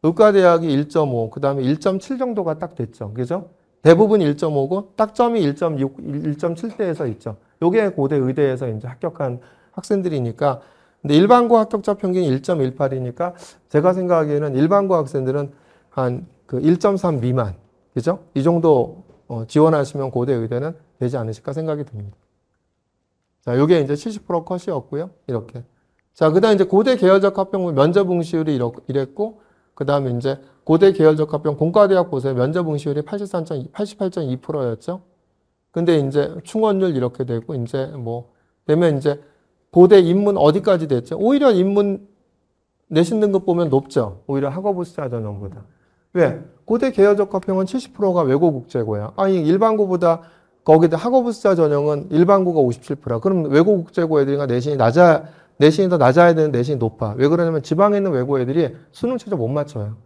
의과대학이 1.5, 그 다음에 1.7 정도가 딱 됐죠. 그죠? 대부분 1.5고 딱 점이 1.6, 1.7대에서 있죠. 요게 고대 의대에서 이제 합격한 학생들이니까. 근데 일반고 합격자 평균이 1.18이니까 제가 생각하기에는 일반고 학생들은 한 1.3 미만. 그죠? 이 정도 지원하시면 고대 의대는 되지 않으실까 생각이 듭니다. 자, 요게 이제 70% 컷이었고요. 이렇게. 자, 그 다음 이제 고대 계열적 합격 면접 응시율이 이랬고, 그 다음에 이제 고대 계열적 합격 공과대학 보세요. 면접 응시율이 88.2%였죠. 근데 이제 충원율 이렇게 되고, 이제 뭐, 되면 이제 고대 인문 어디까지 됐죠? 오히려 인문 내신 등급 보면 높죠. 오히려 학업우수자 전형보다. 왜? 고대 계열적 합격은 70%가 외고 국제고야. 아니, 일반고보다 거기다 학업우수자 전형은 일반고가 57%. 그럼 외고 국제고 애들이가 내신이 더 낮아야 되는 내신이 높아. 왜 그러냐면 지방에 있는 외고 애들이 수능 최저 못 맞춰요.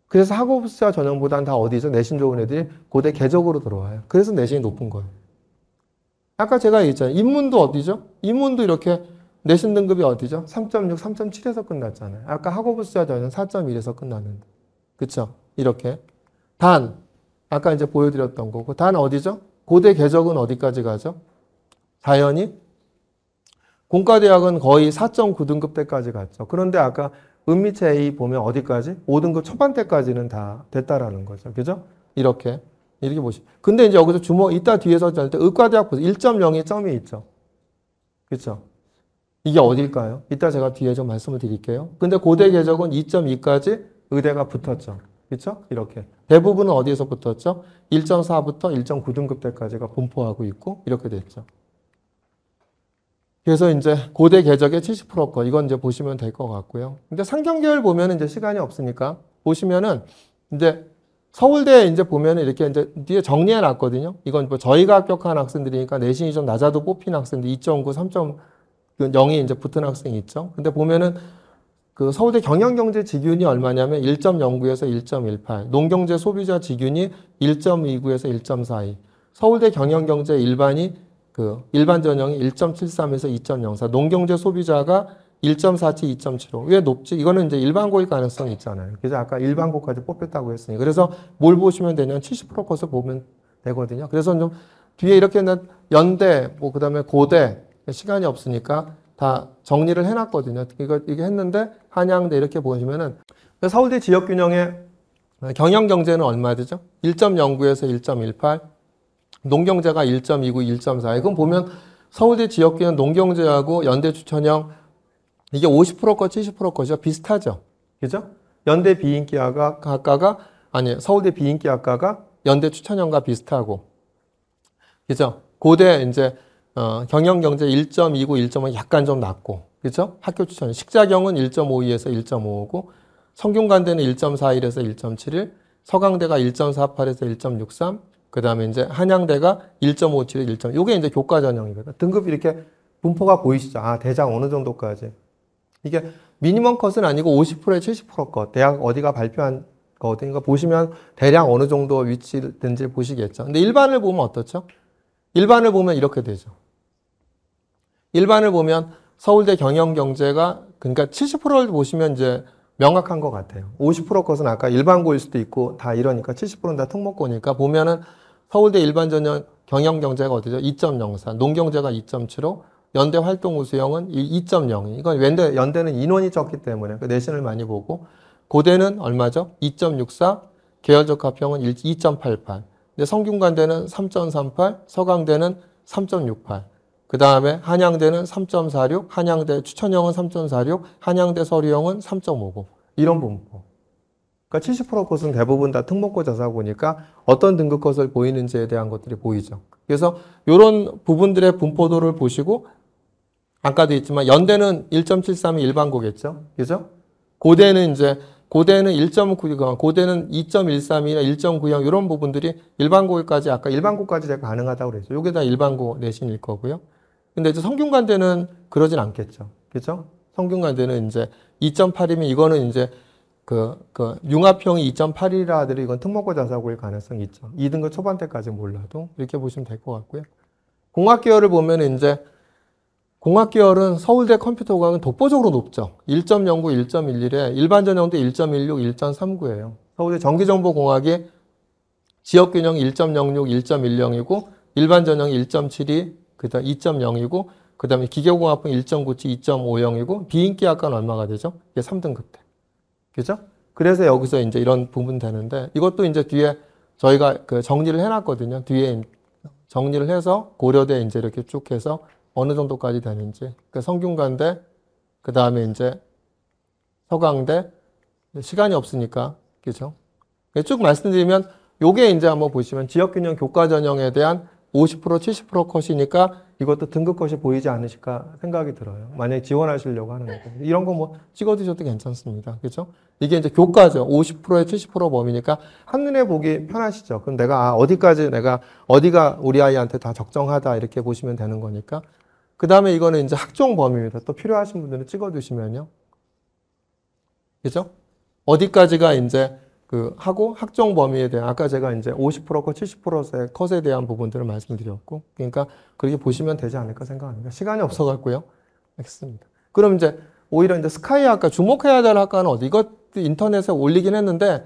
그래서 학업수자 전형보다는 다 어디죠? 내신 좋은 애들이 고대 계적으로 들어와요. 그래서 내신이 높은 거예요. 아까 제가 얘기했잖아요. 인문도 어디죠? 인문도 이렇게 내신 등급이 어디죠? 3.6, 3.7에서 끝났잖아요. 아까 학업수자 전형 4.1에서 끝났는데. 그쵸? 이렇게. 단, 아까 이제 보여드렸던 거고. 단 어디죠? 고대 계적은 어디까지 가죠? 자연이 공과대학은 거의 4.9등급 때까지 갔죠. 그런데 아까 은미체 A 보면 어디까지? 5등급 초반대까지는 다 됐다라는 거죠. 그죠? 이렇게 보시면. 근데 이제 여기서 이따 뒤에서 할 때 의과대학 보세요. 1.0의 점이 있죠. 그쵸? 이게 어딜까요? 이따 제가 뒤에 좀 말씀을 드릴게요. 근데 고대 계적은 2.2까지 의대가 붙었죠. 그쵸? 이렇게. 대부분은 어디에서 붙었죠? 1.4부터 1.9등급 때까지가 분포하고 있고, 이렇게 됐죠. 그래서 이제 고대 계적의 70% 거, 이건 이제 보시면 될 것 같고요. 근데 상경계열 보면은 이제 시간이 없으니까 보시면은 이제 서울대 이제 보면은 이렇게 이제 뒤에 정리해 놨거든요. 이건 뭐 저희가 합격한 학생들이니까 내신이 좀 낮아도 뽑힌 학생들 2.9, 3.0이 이제 붙은 학생이 있죠. 근데 보면은 그 서울대 경영경제 지균이 얼마냐면 1.09에서 1.18, 농경제 소비자 지균이 1.29에서 1.42, 서울대 경영경제 일반이 일반 전형이 1.73에서 2.04, 농경제 소비자가 1.47, 2.75. 왜 높지? 이거는 이제 일반고일 가능성이 있잖아요. 그래서 아까 일반고까지 뽑혔다고 했으니. 그래서 뭘 보시면 되냐면 70% 컷을 보면 되거든요. 그래서 좀 뒤에 이렇게 연대, 뭐 그 다음에 고대, 시간이 없으니까 다 정리를 해놨거든요. 이게 했는데 한양대 이렇게 보시면은 서울대 지역균형의 경영경제는 얼마 되죠? 1.09에서 1.18. 농경제가 1.29, 1.4. 이건 보면 서울대 지역균형 농경제하고 연대 추천형 이게 50%컷, 70%컷이요. 비슷하죠. 그죠? 연대 비인기학과가 아니 서울대 비인기학과가 연대 추천형과 비슷하고 그죠? 고대 이제 경영경제 1.29, 1.5 약간 좀 낮고 그죠? 학교 추천 식자경은 1.52에서 1.55고 성균관대는 1.41에서 1.71 서강대가 1.48에서 1.63 그 다음에 이제 한양대가 1.57에서 1. 요게 이제 교과 전형이거든. 등급 이렇게 분포가 보이시죠? 아, 대장 어느 정도까지. 이게 미니멈 컷은 아니고 50%에 70% 컷. 대학 어디가 발표한 거거든요. 그러니까 보시면 대략 어느 정도 위치든지 보시겠죠. 근데 일반을 보면 어떻죠? 일반을 보면 이렇게 되죠. 일반을 보면 서울대 경영경제가 그러니까 70%를 보시면 이제 명확한 것 같아요. 50% 컷은 아까 일반고일 수도 있고 다 이러니까 70%는 다 특목고니까 보면은 서울대 일반전형 경영경제가 어디죠? 2.04, 농경제가 2.75, 연대 활동우수형은 2.02. 이건 연대는 인원이 적기 때문에 그 내신을 많이 보고 고대는 얼마죠? 2.64, 계열적합형은 2.88. 근데 성균관대는 3.38, 서강대는 3.68. 그 다음에 한양대는 3.46, 한양대 추천형은 3.46, 한양대 서류형은 3.59. 이런 분포. 그러니까 70% 컷은 대부분 다 특목고 자사고니까 어떤 등급 컷을 보이는지에 대한 것들이 보이죠. 그래서 이런 부분들의 분포도를 보시고 아까도 있지만 연대는 1.73이 일반고겠죠. 그죠? 고대는 1.9, 고대는 2.13이나 1.90 이런 부분들이 일반고까지 아까 일반고까지 가능하다고 그랬죠. 이게 다 일반고 내신일 거고요. 근데 이제 성균관대는 그러진 않겠죠. 그죠? 성균관대는 이제 2.8이면 이거는 이제 융합형이 2.8이라 하더라도 이건 특목고 자사고일 가능성이 있죠. 2등급 초반대까지 몰라도 이렇게 보시면 될 것 같고요. 공학계열을 보면 이제 공학계열은 서울대 컴퓨터공학은 독보적으로 높죠. 1.09, 1.11에 일반 전형도 1.16, 1.39예요. 서울대 전기정보공학이 지역균형이 1.06, 1.10이고 일반 전형이 1.72, 그다음 2.0이고 그다음에 기계공학은 1.97, 2.50이고 비인기학과는 얼마가 되죠? 이게 3등급 대. 그죠? 그래서 여기서 이제 이런 부분 되는데 이것도 이제 뒤에 저희가 정리를 해놨거든요. 뒤에 정리를 해서 고려대 이제 이렇게 쭉 해서 어느 정도까지 되는지. 그러니까 성균관대, 그 다음에 이제 서강대, 시간이 없으니까, 그죠? 쭉 말씀드리면, 요게 이제 한번 보시면 지역균형 교과 전형에 대한 50%, 70% 컷이니까 이것도 등급 컷이 보이지 않으실까 생각이 들어요. 만약에 지원하시려고 하는 거고. 이런 거 뭐 찍어두셔도 괜찮습니다. 그죠? 이게 이제 교과죠. 50%에 70% 범위니까 한눈에 보기 편하시죠. 그럼 어디가 우리 아이한테 다 적정하다 이렇게 보시면 되는 거니까. 그 다음에 이거는 이제 학종 범위입니다. 또 필요하신 분들은 찍어두시면요. 그죠? 어디까지가 이제 하고 학종 범위에 대한 아까 제가 이제 50%컷, 70%의 컷에 대한 부분들을 말씀드렸고, 그러니까 그렇게 보시면 되지 않을까 생각합니다. 시간이 없어갖고요. 알겠습니다. 그럼 이제 오히려 이제 스카이 학과 주목해야 될 학과는 어디? 이것도 인터넷에 올리긴 했는데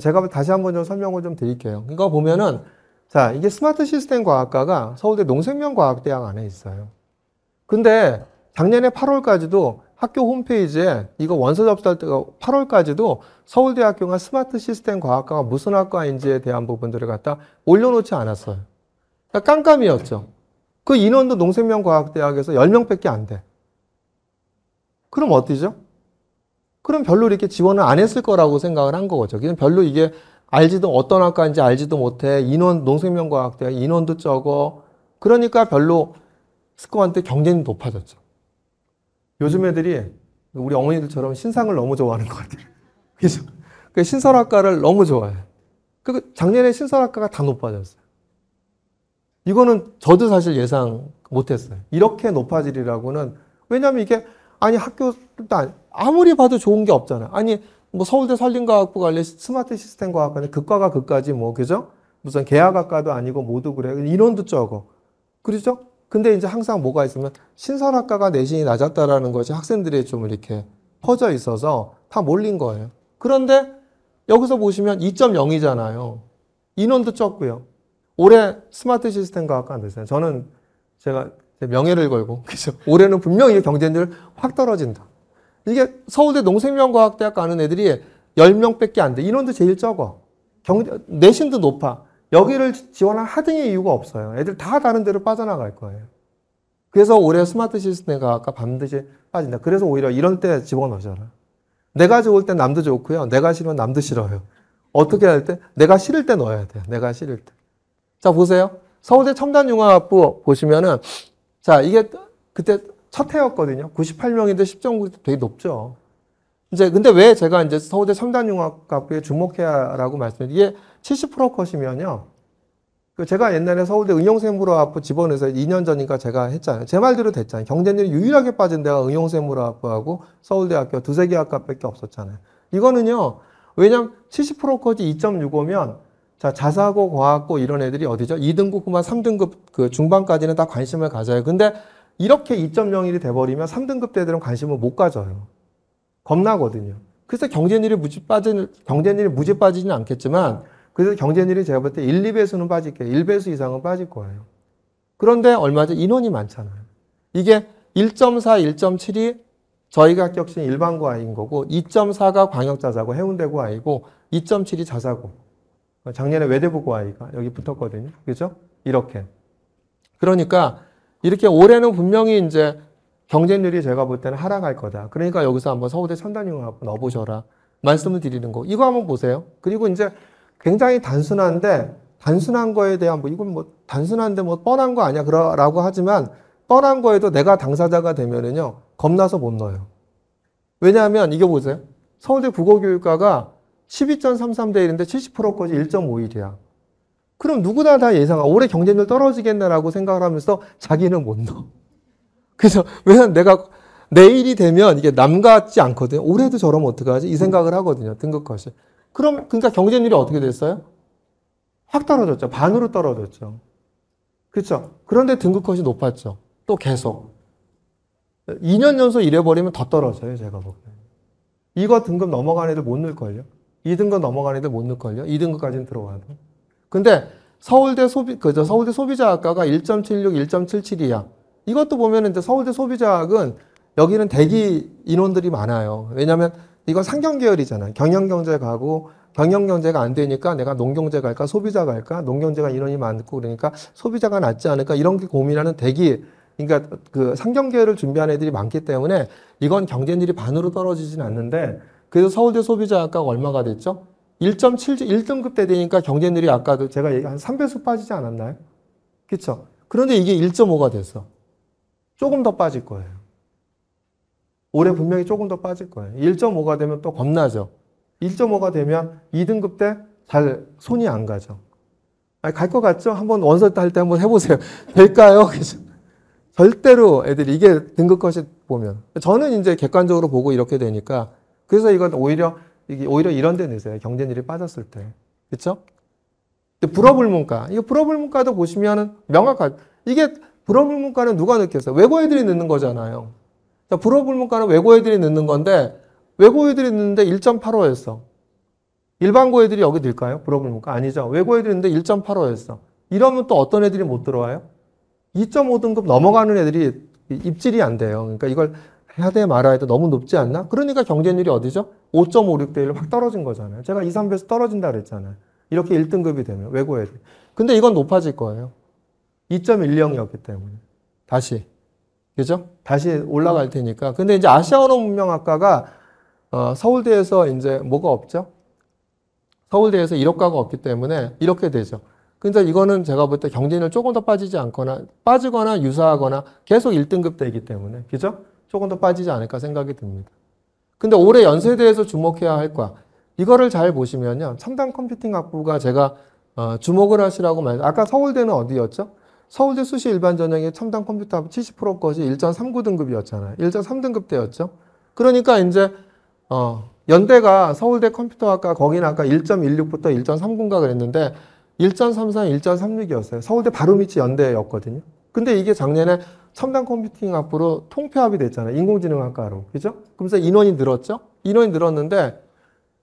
제가 다시 한번 좀 설명을 좀 드릴게요. 이거 보면은 자 이게 스마트 시스템 과학과가 서울대 농생명과학대학 안에 있어요. 근데 작년에 8월까지도 학교 홈페이지에 이거 원서 접수할 때가 8월까지도 서울대학교가 스마트 시스템 과학과가 무슨 학과인지에 대한 부분들을 갖다 올려놓지 않았어요. 그러니까 깜깜이었죠. 그 인원도 농생명과학대학에서 10명밖에 안 돼. 그럼 어디죠? 그럼 별로 이렇게 지원을 안 했을 거라고 생각을 한 거죠. 그냥 별로 이게 어떤 학과인지 알지도 못해. 농생명과학대학 인원도 적어. 그러니까 별로 스코어한테 경쟁이 높아졌죠. 요즘 애들이 우리 어머니들처럼 신상을 너무 좋아하는 것 같아요. 그래서 신설학과를 너무 좋아해요. 작년에 신설학과가 다 높아졌어요. 이거는 저도 사실 예상 못했어요. 이렇게 높아지리라고는. 왜냐하면 이게 학교도 아무리 봐도 좋은 게 없잖아요. 뭐 서울대 산림과학부 갈래 스마트 시스템 과학과는 극과가 극까지 그죠? 무슨 계약학과도 아니고 모두 그래. 인원도 적어. 그렇죠? 근데 이제 항상 뭐가 있으면 신설학과가 내신이 낮았다라는 것이 학생들이 좀 이렇게 퍼져 있어서 다 몰린 거예요. 그런데 여기서 보시면 2.0이잖아요. 인원도 적고요. 올해 스마트 시스템 과학과 안 됐어요. 저는 제가 명예를 걸고, 그죠? 올해는 분명히 경쟁률 확 떨어진다. 이게 서울대 농생명과학대학 가는 애들이 10명밖에 안 돼. 인원도 제일 적어. 내신도 높아. 여기를 지원한 하등의 이유가 없어요. 애들 다 다른 데로 빠져나갈 거예요. 그래서 올해 스마트 시스템가 아까 반드시 빠진다. 그래서 오히려 이런 때 집어넣으잖아. 내가 좋을 땐 남도 좋고요. 내가 싫으면 남도 싫어요. 어떻게 할 때? 내가 싫을 때 넣어야 돼요. 내가 싫을 때. 자, 보세요. 서울대 첨단융합부 보시면은, 자, 이게 그때 첫 해였거든요. 98명인데 10.9 되게 높죠. 이제, 근데 왜 제가 이제 서울대 첨단융합부에 주목해야라고 말씀드려요. 이게 70% 컷이면요. 제가 옛날에 서울대 응용생물화학부 집어넣어서 2년 전인가 제가 했잖아요. 제 말대로 됐잖아요. 경쟁률이 유일하게 빠진 데가 응용생물화학부하고 서울대학교 두세 개 학과밖에 없었잖아요. 이거는요. 왜냐면 70% 컷이 2.65면 자, 자사고, 과학고 이런 애들이 어디죠? 2등급만 3등급 그 중반까지는 다 관심을 가져요. 근데 이렇게 2.01이 돼버리면 3등급 때들은 관심을 못 가져요. 겁나거든요. 그래서 경쟁률이 무지 빠지지는 않겠지만 그래서 경쟁률이 제가 볼 때 1, 2배수는 빠질 거예요. 1배수 이상은 빠질 거예요. 그런데 얼마죠? 인원이 많잖아요. 이게 1.4, 1.7이 저희가 합격신 일반고 아이인 거고 2.4가 광역자사고 해운대고 아이고 2.7이 자사고 작년에 외대부고 아이가 여기 붙었거든요. 그죠? 이렇게. 그러니까 이렇게 올해는 분명히 이제 경쟁률이 제가 볼 때는 하락할 거다. 그러니까 여기서 한번 서울대 첨단융합 넣어보셔라. 말씀을 드리는 거. 이거 한번 보세요. 그리고 이제 굉장히 단순한데 단순한 거에 대한 이건 단순한데 뻔한 거 아니야 라고 하지만 뻔한 거에도 내가 당사자가 되면은요 겁나서 못 넣어요. 왜냐하면 이게 보세요. 서울대 국어교육과가 12.33대 1인데 70%까지 1.51이야. 그럼 누구나 다 예상하고 올해 경쟁률 떨어지겠네라고 생각을 하면서 자기는 못 넣어. 그래서 왜냐면 내가 내일이 되면 이게 남 같지 않거든요. 올해도 저러면 어떡하지? 이 생각을 하거든요. 등급컷이. 그럼 그러니까 경쟁률이 어떻게 됐어요? 확 떨어졌죠. 반으로 떨어졌죠. 그렇죠? 그런데 등급컷이 높았죠. 또 계속. 2년 연속 이래버리면 더 떨어져요. 제가 보기에는. 이거 등급 넘어간 애들 못 넣을걸요? 2등급 넘어간 애들 못 넣을걸요? 2등급까지는 들어와도. 근데 서울대 소비자학과가 1.76, 1.77이야. 이것도 보면 이제 서울대 소비자학은 여기는 대기 인원들이 많아요. 왜냐면 이건 상경계열이잖아요. 경영경제 가고 경영경제가 안 되니까 내가 농경제 갈까 소비자 갈까 농경제가 인원이 많고 그러니까 소비자가 낫지 않을까 이런 게 고민하는 대기 그러니까 그 상경계열을 준비한 애들이 많기 때문에 이건 경쟁률이 반으로 떨어지진 않는데 그래서 서울대 소비자학과가 얼마가 됐죠? 1.7, 1등급 때 되니까 경쟁률이 아까도 제가 한 3배수 빠지지 않았나요? 그렇죠? 그런데 이게 1.5가 됐어. 조금 더 빠질 거예요. 올해 분명히 조금 더 빠질 거예요. 1.5가 되면 또 겁나죠. 1.5가 되면 2등급 때 잘 손이 안 가죠. 갈 것 같죠? 한번 원서 할 때 한번 해보세요. 될까요? 절대로 애들이 이게 등급컷이 보면 저는 이제 객관적으로 보고 이렇게 되니까 그래서 이건 오히려 이런 데 내세요. 경쟁률이 빠졌을 때. 그렇죠? 불어불문과. 이거 불어불문과도 보시면은 명확하죠. 이게 불어불문과는 누가 넣겠어요? 외고 애들이 넣는 거잖아요. 불어불문과는 외고 애들이 넣는 건데 외고 애들이 넣는데 1.85였어. 일반고 애들이 여기 들까요? 불어불문과 아니죠. 외고 애들이 넣는데 1.85였어. 이러면 또 어떤 애들이 못 들어와요? 2.5등급 넘어가는 애들이 입질이 안 돼요. 그러니까 이걸 해야 돼 말아야 돼 너무 높지 않나? 그러니까 경쟁률이 어디죠? 5.56대 1로 확 떨어진 거잖아요. 제가 2, 3배에서 떨어진다 그랬잖아요. 이렇게 1등급이 되면 외고 애들. 근데 이건 높아질 거예요. 2.10이었기 때문에. 다시. 그죠? 다시 올라갈 테니까. 근데 이제 아시아 언어 문명학과가 서울대에서 이제 뭐가 없죠? 서울대에서 1학과가 없기 때문에 이렇게 되죠. 근데 이거는 제가 볼 때 경쟁률 조금 더 빠지지 않거나 빠지거나 유사하거나 계속 1등급 되기 때문에 그죠? 조금 더 빠지지 않을까 생각이 듭니다. 근데 올해 연세대에서 주목해야 할 과 이거를 잘 보시면요. 첨단 컴퓨팅 학부가 제가 주목을 하시라고 아까 서울대는 어디였죠? 서울대 수시 일반 전형의 첨단 컴퓨터 학부 70% 것이 1.39등급이었잖아요. 1.3등급 때였죠. 그러니까 이제 연대가 서울대 컴퓨터학과 거기는 아까 1.16부터 1.39인가 그랬는데 1.33, 1.36이었어요. 서울대 바로 밑이 연대였거든요. 근데 이게 작년에 첨단 컴퓨팅 학부로 통폐합이 됐잖아요. 인공지능학과로. 그죠? 그러면서 인원이 늘었죠? 인원이 늘었는데,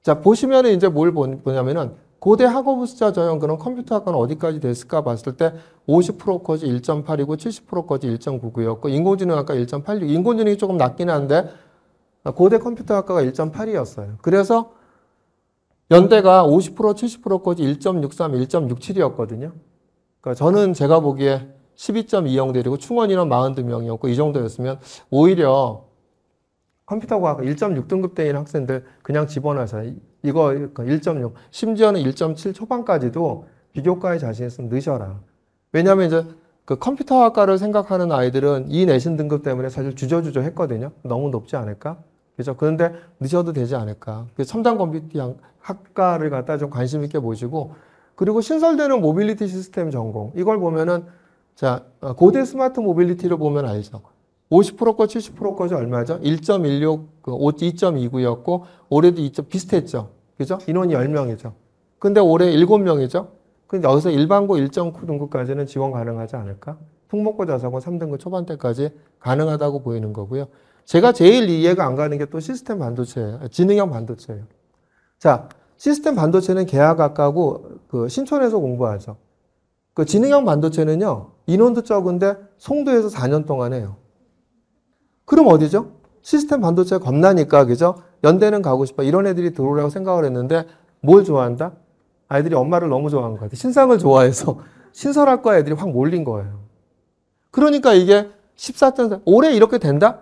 자, 보시면은 이제 뭘 보냐면은, 고대 학업부 숫자 전형 그런 컴퓨터 학과는 어디까지 됐을까 봤을 때 50% 컷이 1.8이고 70% 컷이 1.99였고, 인공지능학과 1.86. 인공지능이 조금 낮긴 한데, 고대 컴퓨터 학과가 1.8이었어요. 그래서 연대가 50%, 70% 컷이 1.63, 1.67이었거든요. 그러니까 저는 제가 보기에 12.20대이고 충원 인원 42명이었고 이 정도였으면 오히려 컴퓨터과학 1.6등급 대인 학생들 그냥 집어넣어서 이거 1.6 심지어는 1.7 초반까지도 비교과에 자신 있으면 넣으셔라. 왜냐하면 이제 그 컴퓨터학과를 생각하는 아이들은 이 내신 등급 때문에 사실 주저주저 했거든요. 너무 높지 않을까? 그죠? 그런데 넣으셔도 되지 않을까? 첨단 컴퓨팅 학과를 갖다 좀 관심 있게 보시고 그리고 신설되는 모빌리티 시스템 전공 이걸 보면은 자 고대 스마트 모빌리티를 보면 알죠. 50%거 70%거죠 얼마죠? 1.16, 2.29였고 올해도 2점 비슷했죠. 그죠? 인원이 10명이죠. 근데 올해 7명이죠. 근데 여기서 일반고 1.9등급까지는 지원 가능하지 않을까? 특목고 자사고 3등급 초반대까지 가능하다고 보이는 거고요. 제가 제일 이해가 안 가는 게 또 시스템 반도체예요. 지능형 반도체예요. 자, 시스템 반도체는 계약학과고 그 신촌에서 공부하죠. 그 지능형 반도체는요. 인원도 적은데 송도에서 4년 동안 해요. 그럼 어디죠? 시스템 반도체 겁나니까 그죠? 연대는 가고 싶어. 이런 애들이 들어오라고 생각을 했는데 뭘 좋아한다? 아이들이 엄마를 너무 좋아하는 것 같아요. 신상을 좋아해서 신설학과 애들이 확 몰린 거예요. 그러니까 이게 14.4 올해 이렇게 된다?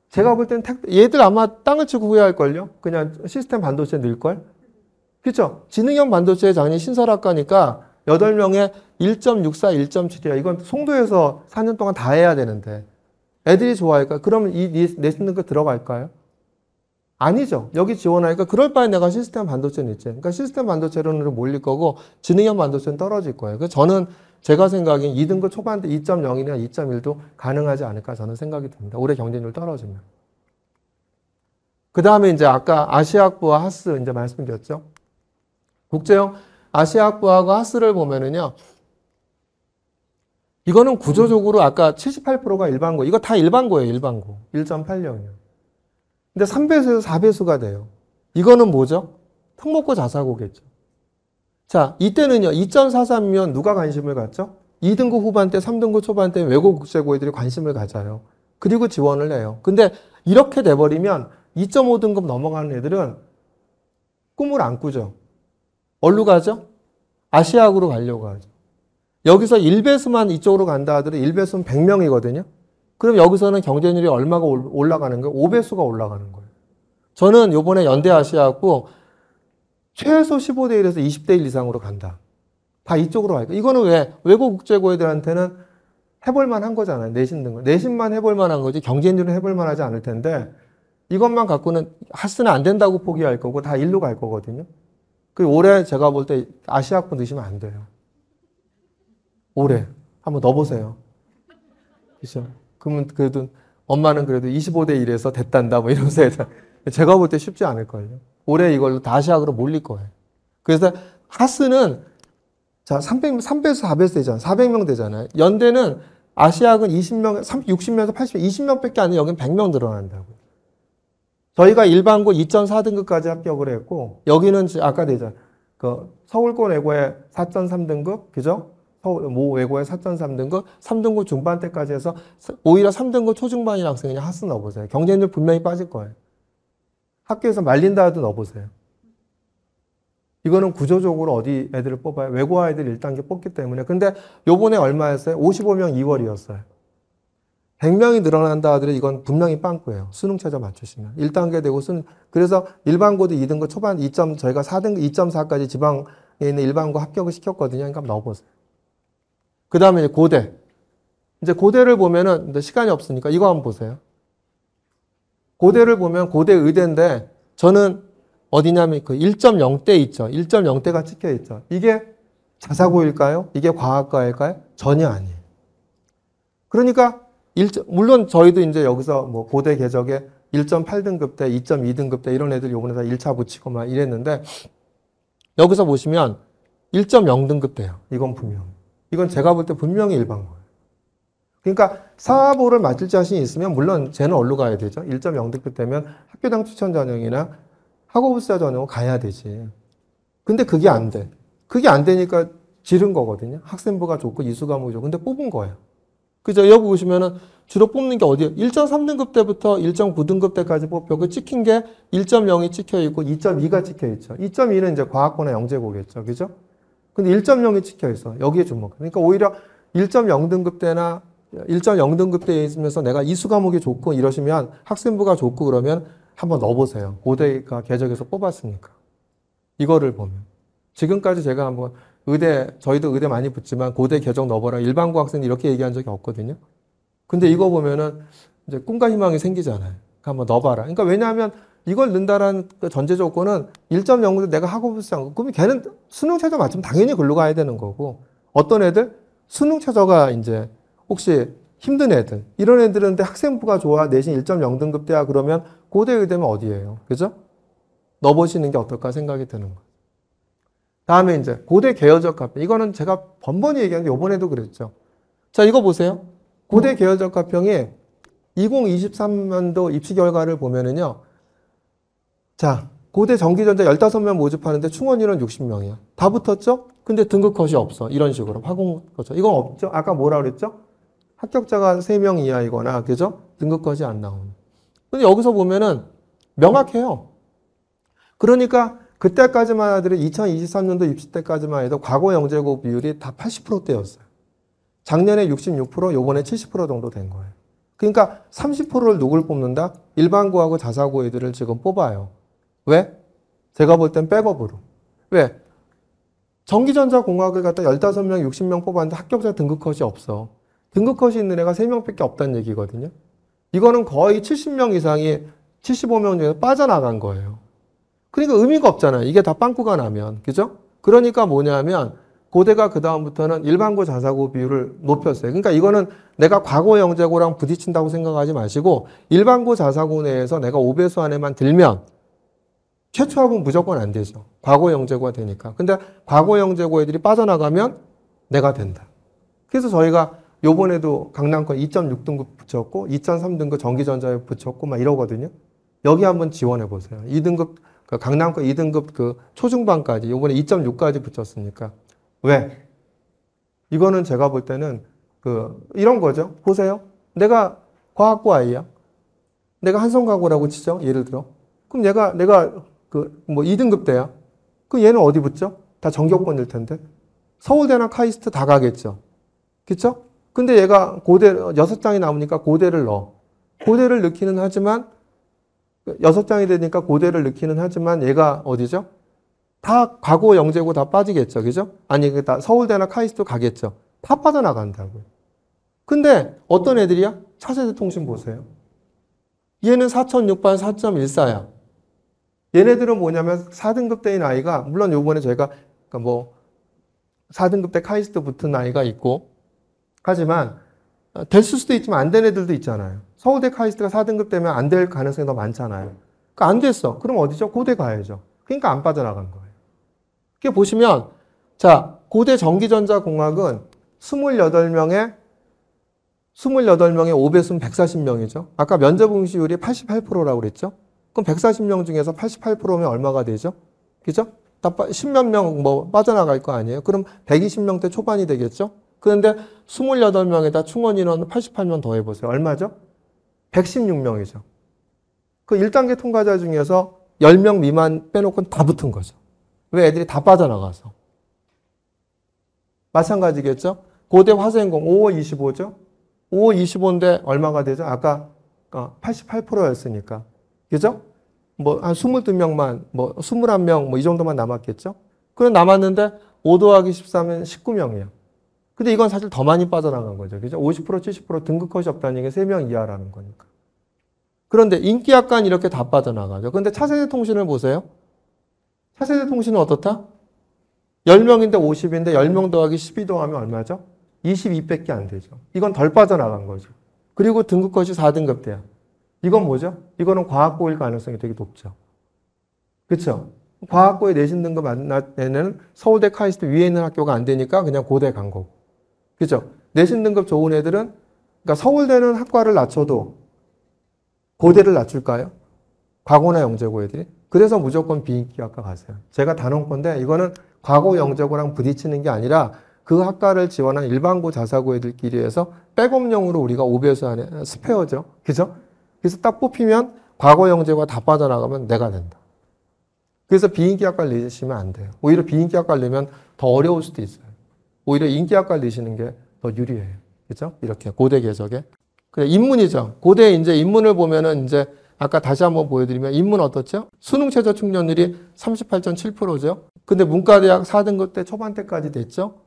제가 볼 때는 얘들 아마 땅을 치고 후회할걸요? 그냥 시스템 반도체 넣을걸? 그렇죠? 지능형 반도체 작년 신설학과니까 8명에 1.64, 1.7이야. 이건 송도에서 4년 동안 다 해야 되는데 애들이 좋아할까요? 그러면 이 내신 등급 들어갈까요? 아니죠. 여기 지원하니까 그럴 바에 내가 시스템 반도체는 있지. 그러니까 시스템 반도체로는 몰릴 거고 지능형 반도체는 떨어질 거예요. 그래서 저는 제가 생각엔 2등급 초반대 2.0이나 2.1도 가능하지 않을까 저는 생각이 듭니다. 올해 경쟁률 떨어지면. 그 다음에 이제 아까 아시아학부와 하스 이제 말씀드렸죠. 국제형 아시아학부하고 하스를 보면은요. 이거는 구조적으로 아까 78%가 일반고, 이거 다 일반고예요, 일반고. 1.80이요. 근데 3배수에서 4배수가 돼요. 이거는 뭐죠? 특목고 자사고겠죠. 자, 이때는요, 2.43이면 누가 관심을 갖죠? 2등급 후반대, 3등급 초반대 외국 국제고 애들이 관심을 가져요. 그리고 지원을 해요. 근데 이렇게 돼버리면 2.5등급 넘어가는 애들은 꿈을 안 꾸죠. 어디로 가죠? 아시아학으로 가려고 하죠. 여기서 1배수만 이쪽으로 간다 하더라도 1배수는 100명이거든요. 그럼 여기서는 경쟁률이 얼마가 올라가는 거예요? 5배수가 올라가는 거예요. 저는 요번에 연대 아시아학부 최소 15대 1에서 20대 1 이상으로 간다. 다 이쪽으로 갈까? 이거는 왜? 외국 국제고 애들한테는 해볼만 한 거잖아요. 내신 등급. 내신만 해볼만 한 거지 경쟁률은 해볼만 하지 않을 텐데 이것만 갖고는 하스는 안 된다고 포기할 거고 다 일로 갈 거거든요. 그리고 올해 제가 볼 때 아시아학부 넣으시면 안 돼요. 올해 한번 넣어보세요. 그렇죠? 그러면 그래도 엄마는 그래도 25대 1에서 됐단다 뭐 이러면서 제가 볼 때 쉽지 않을걸요. 올해 이걸로 다 아시아학으로 몰릴 거예요. 그래서 하스는 자 3배수 4배수 되잖아요. 400명 되잖아요. 연대는 아시아학은 20명, 60명에서 80명, 20명밖에 안 돼요. 여기는 100명 늘어난다고요. 저희가 일반고 2.4등급까지 합격을 했고 여기는 아까 되잖아요. 그 서울고 내고에 4.3등급 그죠? 모 외고에 4.3등급, 3등급 중반대까지 해서 오히려 3등급 초중반인 학생 그냥 하스 넣어보세요. 경쟁률 분명히 빠질 거예요. 학교에서 말린다 해도 넣어보세요. 이거는 구조적으로 어디 애들을 뽑아요? 외고화 애들 1단계 뽑기 때문에. 근데 요번에 얼마였어요? 55명 2월이었어요. 100명이 늘어난다 하더라도 이건 분명히 빵꾸예요. 수능 최저 맞추시면. 1단계 되고 그래서 일반고도 2등급 초반 2점 저희가 4등급 2.4까지 지방에 있는 일반고 합격을 시켰거든요. 그러니까 넣어보세요. 그 다음에 고대. 이제 고대를 보면은 시간이 없으니까 이거 한번 보세요. 고대를 보면 고대 의대인데 저는 어디냐면 그 1.0대 있죠. 1.0대가 찍혀 있죠. 이게 자사고일까요? 이게 과학과일까요? 전혀 아니에요. 그러니까 물론 저희도 이제 여기서 뭐 고대 궤적에 1.8등급대, 2.2등급대 이런 애들 요번에 다 1차 붙이고 막 이랬는데 여기서 보시면 1.0등급대요. 이건 분명. 이건 제가 볼 때 분명히 일반고예요. 그러니까 사보를 맡을 자신이 있으면 물론 쟤는 어디로 가야 되죠? 1.0등급 되면 학교당 추천 전형이나 학업부사 전형을 가야 되지. 근데 그게 안 돼. 그게 안 되니까 지른 거거든요. 학생부가 좋고 이수과목이 좋고. 근데 뽑은 거예요. 그죠? 여기 보시면은 주로 뽑는 게 어디예요? 1.3등급 때부터 1.9등급 때까지 뽑혀. 그 찍힌 게 1.0이 찍혀 있고 2.2가 찍혀 있죠. 2.2는 이제 과학고나 영재고겠죠. 그죠? 근데 1.0이 찍혀 있어. 여기에 주목. 그러니까 오히려 1.0등급대나 1.0등급대에 있으면서 내가 이수 과목이 좋고 이러시면 학생부가 좋고 그러면 한번 넣어보세요. 고대가 궤적에서 뽑았으니까. 이거를 보면. 지금까지 제가 한번 저희도 의대 많이 붙지만 고대 궤적 넣어보라. 일반고 학생이 이렇게 얘기한 적이 없거든요. 근데 이거 보면은 이제 꿈과 희망이 생기잖아요. 한번 넣어봐라. 그러니까 왜냐하면 이걸 넣는다라는 그 전제 조건은 1.0도 내가 하고 싶지 않고, 그러면 걔는 수능 최저 맞추면 당연히 글로 가야 되는 거고, 어떤 애들 수능 최저가 이제 혹시 힘든 애들, 이런 애들은 근데 학생부가 좋아, 내신 1.0등급대야 그러면 고대 의대면 어디예요? 그죠? 넣어보시는 게 어떨까 생각이 드는 거예요. 다음에 이제 고대 계열적 합평. 이거는 제가 번번이 얘기하는데 이번에도 그랬죠. 자, 이거 보세요. 고대 계열적 합평이 2023년도 입시 결과를 보면은요. 자, 고대 전기전자 15명 모집하는데 충원 인원 60명이야. 다 붙었죠? 근데 등급 컷이 없어. 이런 식으로. 화공 컷. 이건 없죠? 아까 뭐라 그랬죠? 합격자가 3명 이하이거나, 그죠? 등급 컷이 안 나오는. 근데 여기서 보면은 명확해요. 그러니까 그때까지만 하더라도 2023년도 입시 때까지만 해도 과거 영재고 비율이 다 80%대였어요. 작년에 66%, 요번에 70% 정도 된 거예요. 그러니까 30%를 누굴 뽑는다? 일반고하고 자사고 애들을 지금 뽑아요. 왜? 제가 볼 땐 백업으로. 왜? 전기전자공학을 갖다 15명, 60명 뽑았는데 합격자 등급컷이 없어. 등급컷이 있는 애가 3명밖에 없다는 얘기거든요. 이거는 거의 70명 이상이 75명 중에서 빠져나간 거예요. 그러니까 의미가 없잖아요. 이게 다 빵꾸가 나면. 그죠? 그러니까 뭐냐면 고대가 그다음부터는 일반고 자사고 비율을 높였어요. 그러니까 이거는 내가 과거 영재고랑 부딪힌다고 생각하지 마시고 일반고 자사고 내에서 내가 5배수 안에만 들면 최초 합은 무조건 안 되죠. 과거 영재고가 되니까. 근데 과거 영재고 애들이 빠져나가면 내가 된다. 그래서 저희가 요번에도 강남권 2.6등급 붙였고 2.3등급 전기전자에 붙였고 막 이러거든요. 여기 한번 지원해 보세요. 2등급 강남권 2등급 그 초중반까지 요번에 2.6까지 붙였으니까. 왜? 이거는 제가 볼 때는 이런 거죠. 보세요. 내가 과학고 아이야. 내가 한성과고라고 치죠. 예를 들어. 그럼 내가 2등급대야. 그럼 얘는 어디 붙죠? 다 전교권일 텐데. 서울대나 카이스트 다 가겠죠. 그쵸? 근데 얘가 고대 6장이 남으니까 고대를 넣어. 고대를 넣기는 하지만 6장이 되니까 고대를 넣기는 하지만 얘가 어디죠? 다 과거 영재고 다 빠지겠죠. 그죠? 아니, 다 서울대나 카이스트 가겠죠. 다 빠져나간다고요. 근데 어떤 애들이야? 차세대 통신 보세요. 얘는 4,600, 4.14야. 얘네들은 뭐냐면 4등급대인 아이가, 물론 요번에 제가 4등급대 카이스트 붙은 아이가 있고, 하지만 됐을 수도 있지만 안 된 애들도 있잖아요. 서울대 카이스트가 4등급대면 안 될 가능성이 더 많잖아요. 그러니까 안 됐어. 그럼 어디죠? 고대 가야죠. 그러니까 안 빠져나간 거예요. 이렇게 보시면, 자, 고대 전기전자공학은 28명에 5배수면 140명이죠. 아까 면접 응시율이 88%라고 그랬죠. 그럼 140명 중에서 88%면 얼마가 되죠? 그죠? 다 10몇 명 빠져나갈 거 아니에요? 그럼 120명대 초반이 되겠죠? 그런데 28명에다 충원 인원 88명 더해보세요. 얼마죠? 116명이죠. 그 1단계 통과자 중에서 10명 미만 빼놓고는 다 붙은 거죠. 왜? 애들이 다 빠져나가서. 마찬가지겠죠? 고대 화생공 5월 25죠? 5월 25인데 얼마가 되죠? 아까 88%였으니까. 그죠? 한 22명만, 21명, 이 정도만 남았겠죠? 그럼 남았는데 5 더하기 13은 19명이에요. 근데 이건 사실 더 많이 빠져나간 거죠. 그죠? 50%, 70% 등급컷이 없다는 게 3명 이하라는 거니까. 그런데 인기학과는 이렇게 다 빠져나가죠. 근데 차세대 통신을 보세요. 차세대 통신은 어떻다? 10명인데 50인데 10명 더하기 12 더하면 얼마죠? 22밖에 안 되죠. 이건 덜 빠져나간 거죠. 그리고 등급컷이 4등급대야. 이건 뭐죠? 이거는 과학고일 가능성이 되게 높죠. 그렇죠? 과학고에 내신 등급 내는 서울대 카이스트 위에 있는 학교가 안 되니까 그냥 고대 간 거고. 그죠? 내신 등급 좋은 애들은, 그러니까 서울대는 학과를 낮춰도 고대를 낮출까요? 과거나 영재고 애들이. 그래서 무조건 비인기학과 가세요. 제가 단언컨대 이거는 과거 영재고랑 부딪히는 게 아니라 그 학과를 지원한 일반고 자사고 애들끼리 해서 백업용으로 우리가 5배수 안에 스페어죠. 그죠? 그래서 딱 뽑히면 과거 영재고가 다 빠져나가면 내가 된다. 그래서 비인기학과를 내시면 안 돼요. 오히려 비인기학과를 내면 더 어려울 수도 있어요. 오히려 인기학과를 내시는 게 더 유리해요. 그죠? 이렇게 고대 궤적에. 인문이죠. 고대 이제 인문을 보면은 이제 아까 다시 한번 보여드리면 인문 어떻죠? 수능 최저 충족률이 38.7%죠. 근데 문과대학 4등급 때 초반대까지 됐죠.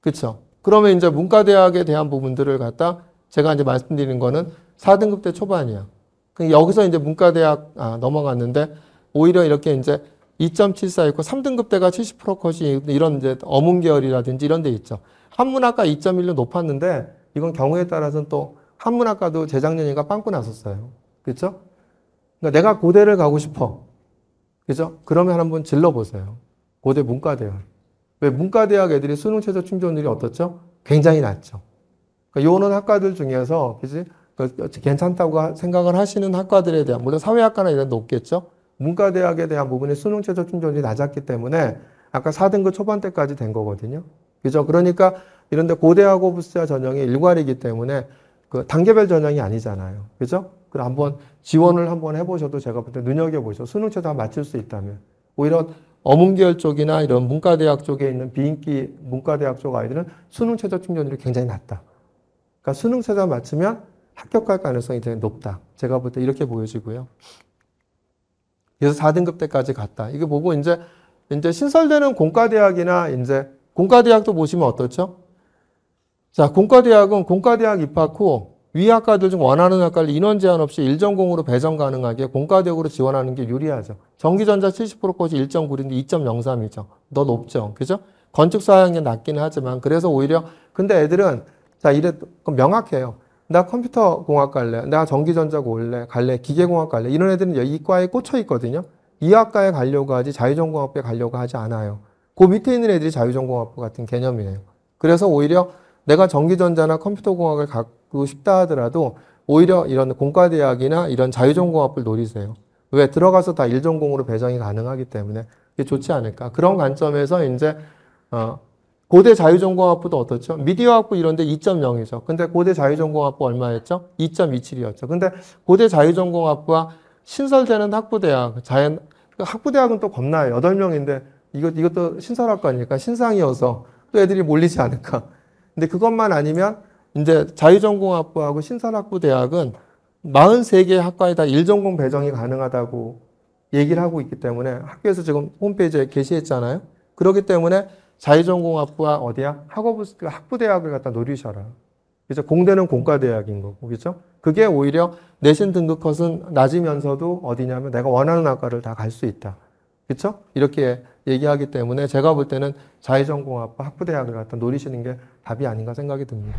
그쵸? 그러면 이제 문과대학에 대한 부분들을 갖다 제가 이제 말씀드리는 거는 4등급 때 초반이야. 여기서 이제 문과대학 넘어갔는데 오히려 이렇게 이제 2.74 있고 3등급 대가 70% 컷이 이런 이제 어문계열이라든지 이런 데 있죠. 한문학과 2.1로 높았는데 이건 경우에 따라서는 또 한문학과도 재작년인가 빵꾸 났었어요. 그렇죠? 그러니까 내가 고대를 가고 싶어. 그죠? 그러면 한번 질러보세요. 고대 문과대학. 왜 문과대학 애들이 수능 최저 충족률이 어떻죠? 굉장히 낮죠. 그러니까 요는 학과들 중에서 그지? 괜찮다고 생각을 하시는 학과들에 대한 물론 사회학과나 이런 데 높겠죠. 문과대학에 대한 부분이 수능 최저 충족률이 낮았기 때문에 아까 4등급 초반대까지 된 거거든요. 그죠? 그러니까 이런데 고대하고 부스자 전형이 일괄이기 때문에 그 단계별 전형이 아니잖아요. 그죠? 그럼 한번 지원을 한번 해보셔도 제가 볼 때 눈여겨보셔. 수능 최저 맞출 수 있다면. 오히려 어문계열 쪽이나 이런 문과대학 쪽에 있는 비인기 문과대학 쪽 아이들은 수능 최저 충족률이 굉장히 낮다. 그러니까 수능 최저 맞추면 합격할 가능성이 되게 높다. 제가 볼 때 이렇게 보여지고요. 그래서 4등급 때까지 갔다. 이거 보고 이제 신설되는 공과대학이나 이제 공과대학도 보시면 어떻죠? 자, 공과대학은 공과대학 입학 후 위학과들 중 원하는 학과를 인원 제한 없이 일전공으로 배정 가능하게 공과대학으로 지원하는 게 유리하죠. 전기전자 70% 컷이 1.9인데 2.03이죠. 더 높죠. 그죠? 건축사학이 낮기는 하지만 그래서 오히려 근데 애들은 자, 그럼 명확해요. 나 컴퓨터공학 갈래, 나 전기전자 갈래, 기계공학 갈래. 이런 애들은 이 과에 꽂혀 있거든요. 이 학과에 가려고 하지 자유전공학부에 가려고 하지 않아요. 그 밑에 있는 애들이 자유전공학부 같은 개념이에요. 그래서 오히려 내가 전기전자나 컴퓨터공학을 갖고 싶다 하더라도 오히려 이런 공과대학이나 이런 자유전공학부를 노리세요. 왜? 들어가서 다 일전공으로 배정이 가능하기 때문에 이게 좋지 않을까. 그런 관점에서 이제 고대 자유전공학부도 어떻죠? 미디어학부 이런데 2.0이죠. 근데 고대 자유전공학부 얼마였죠? 2.27이었죠. 근데 고대 자유전공학부와 신설되는 학부대학, 학부대학은 또 겁나요. 8명인데 이것도 신설학과니까 신상이어서 또 애들이 몰리지 않을까. 근데 그것만 아니면 이제 자유전공학부하고 신설학부대학은 43개 학과에 다 일전공 배정이 가능하다고 얘기를 하고 있기 때문에 학교에서 지금 홈페이지에 게시했잖아요. 그렇기 때문에 자유전공학부와 어디야? 학부대학을 갖다 노리셔라. 그죠? 공대는 공과대학인 거고, 그죠? 그게 오히려 내신 등급 컷은 낮으면서도 어디냐면 내가 원하는 학과를 다 갈 수 있다. 그쵸? 이렇게 얘기하기 때문에 제가 볼 때는 자유전공학부 학부대학을 갖다 노리시는 게 답이 아닌가 생각이 듭니다.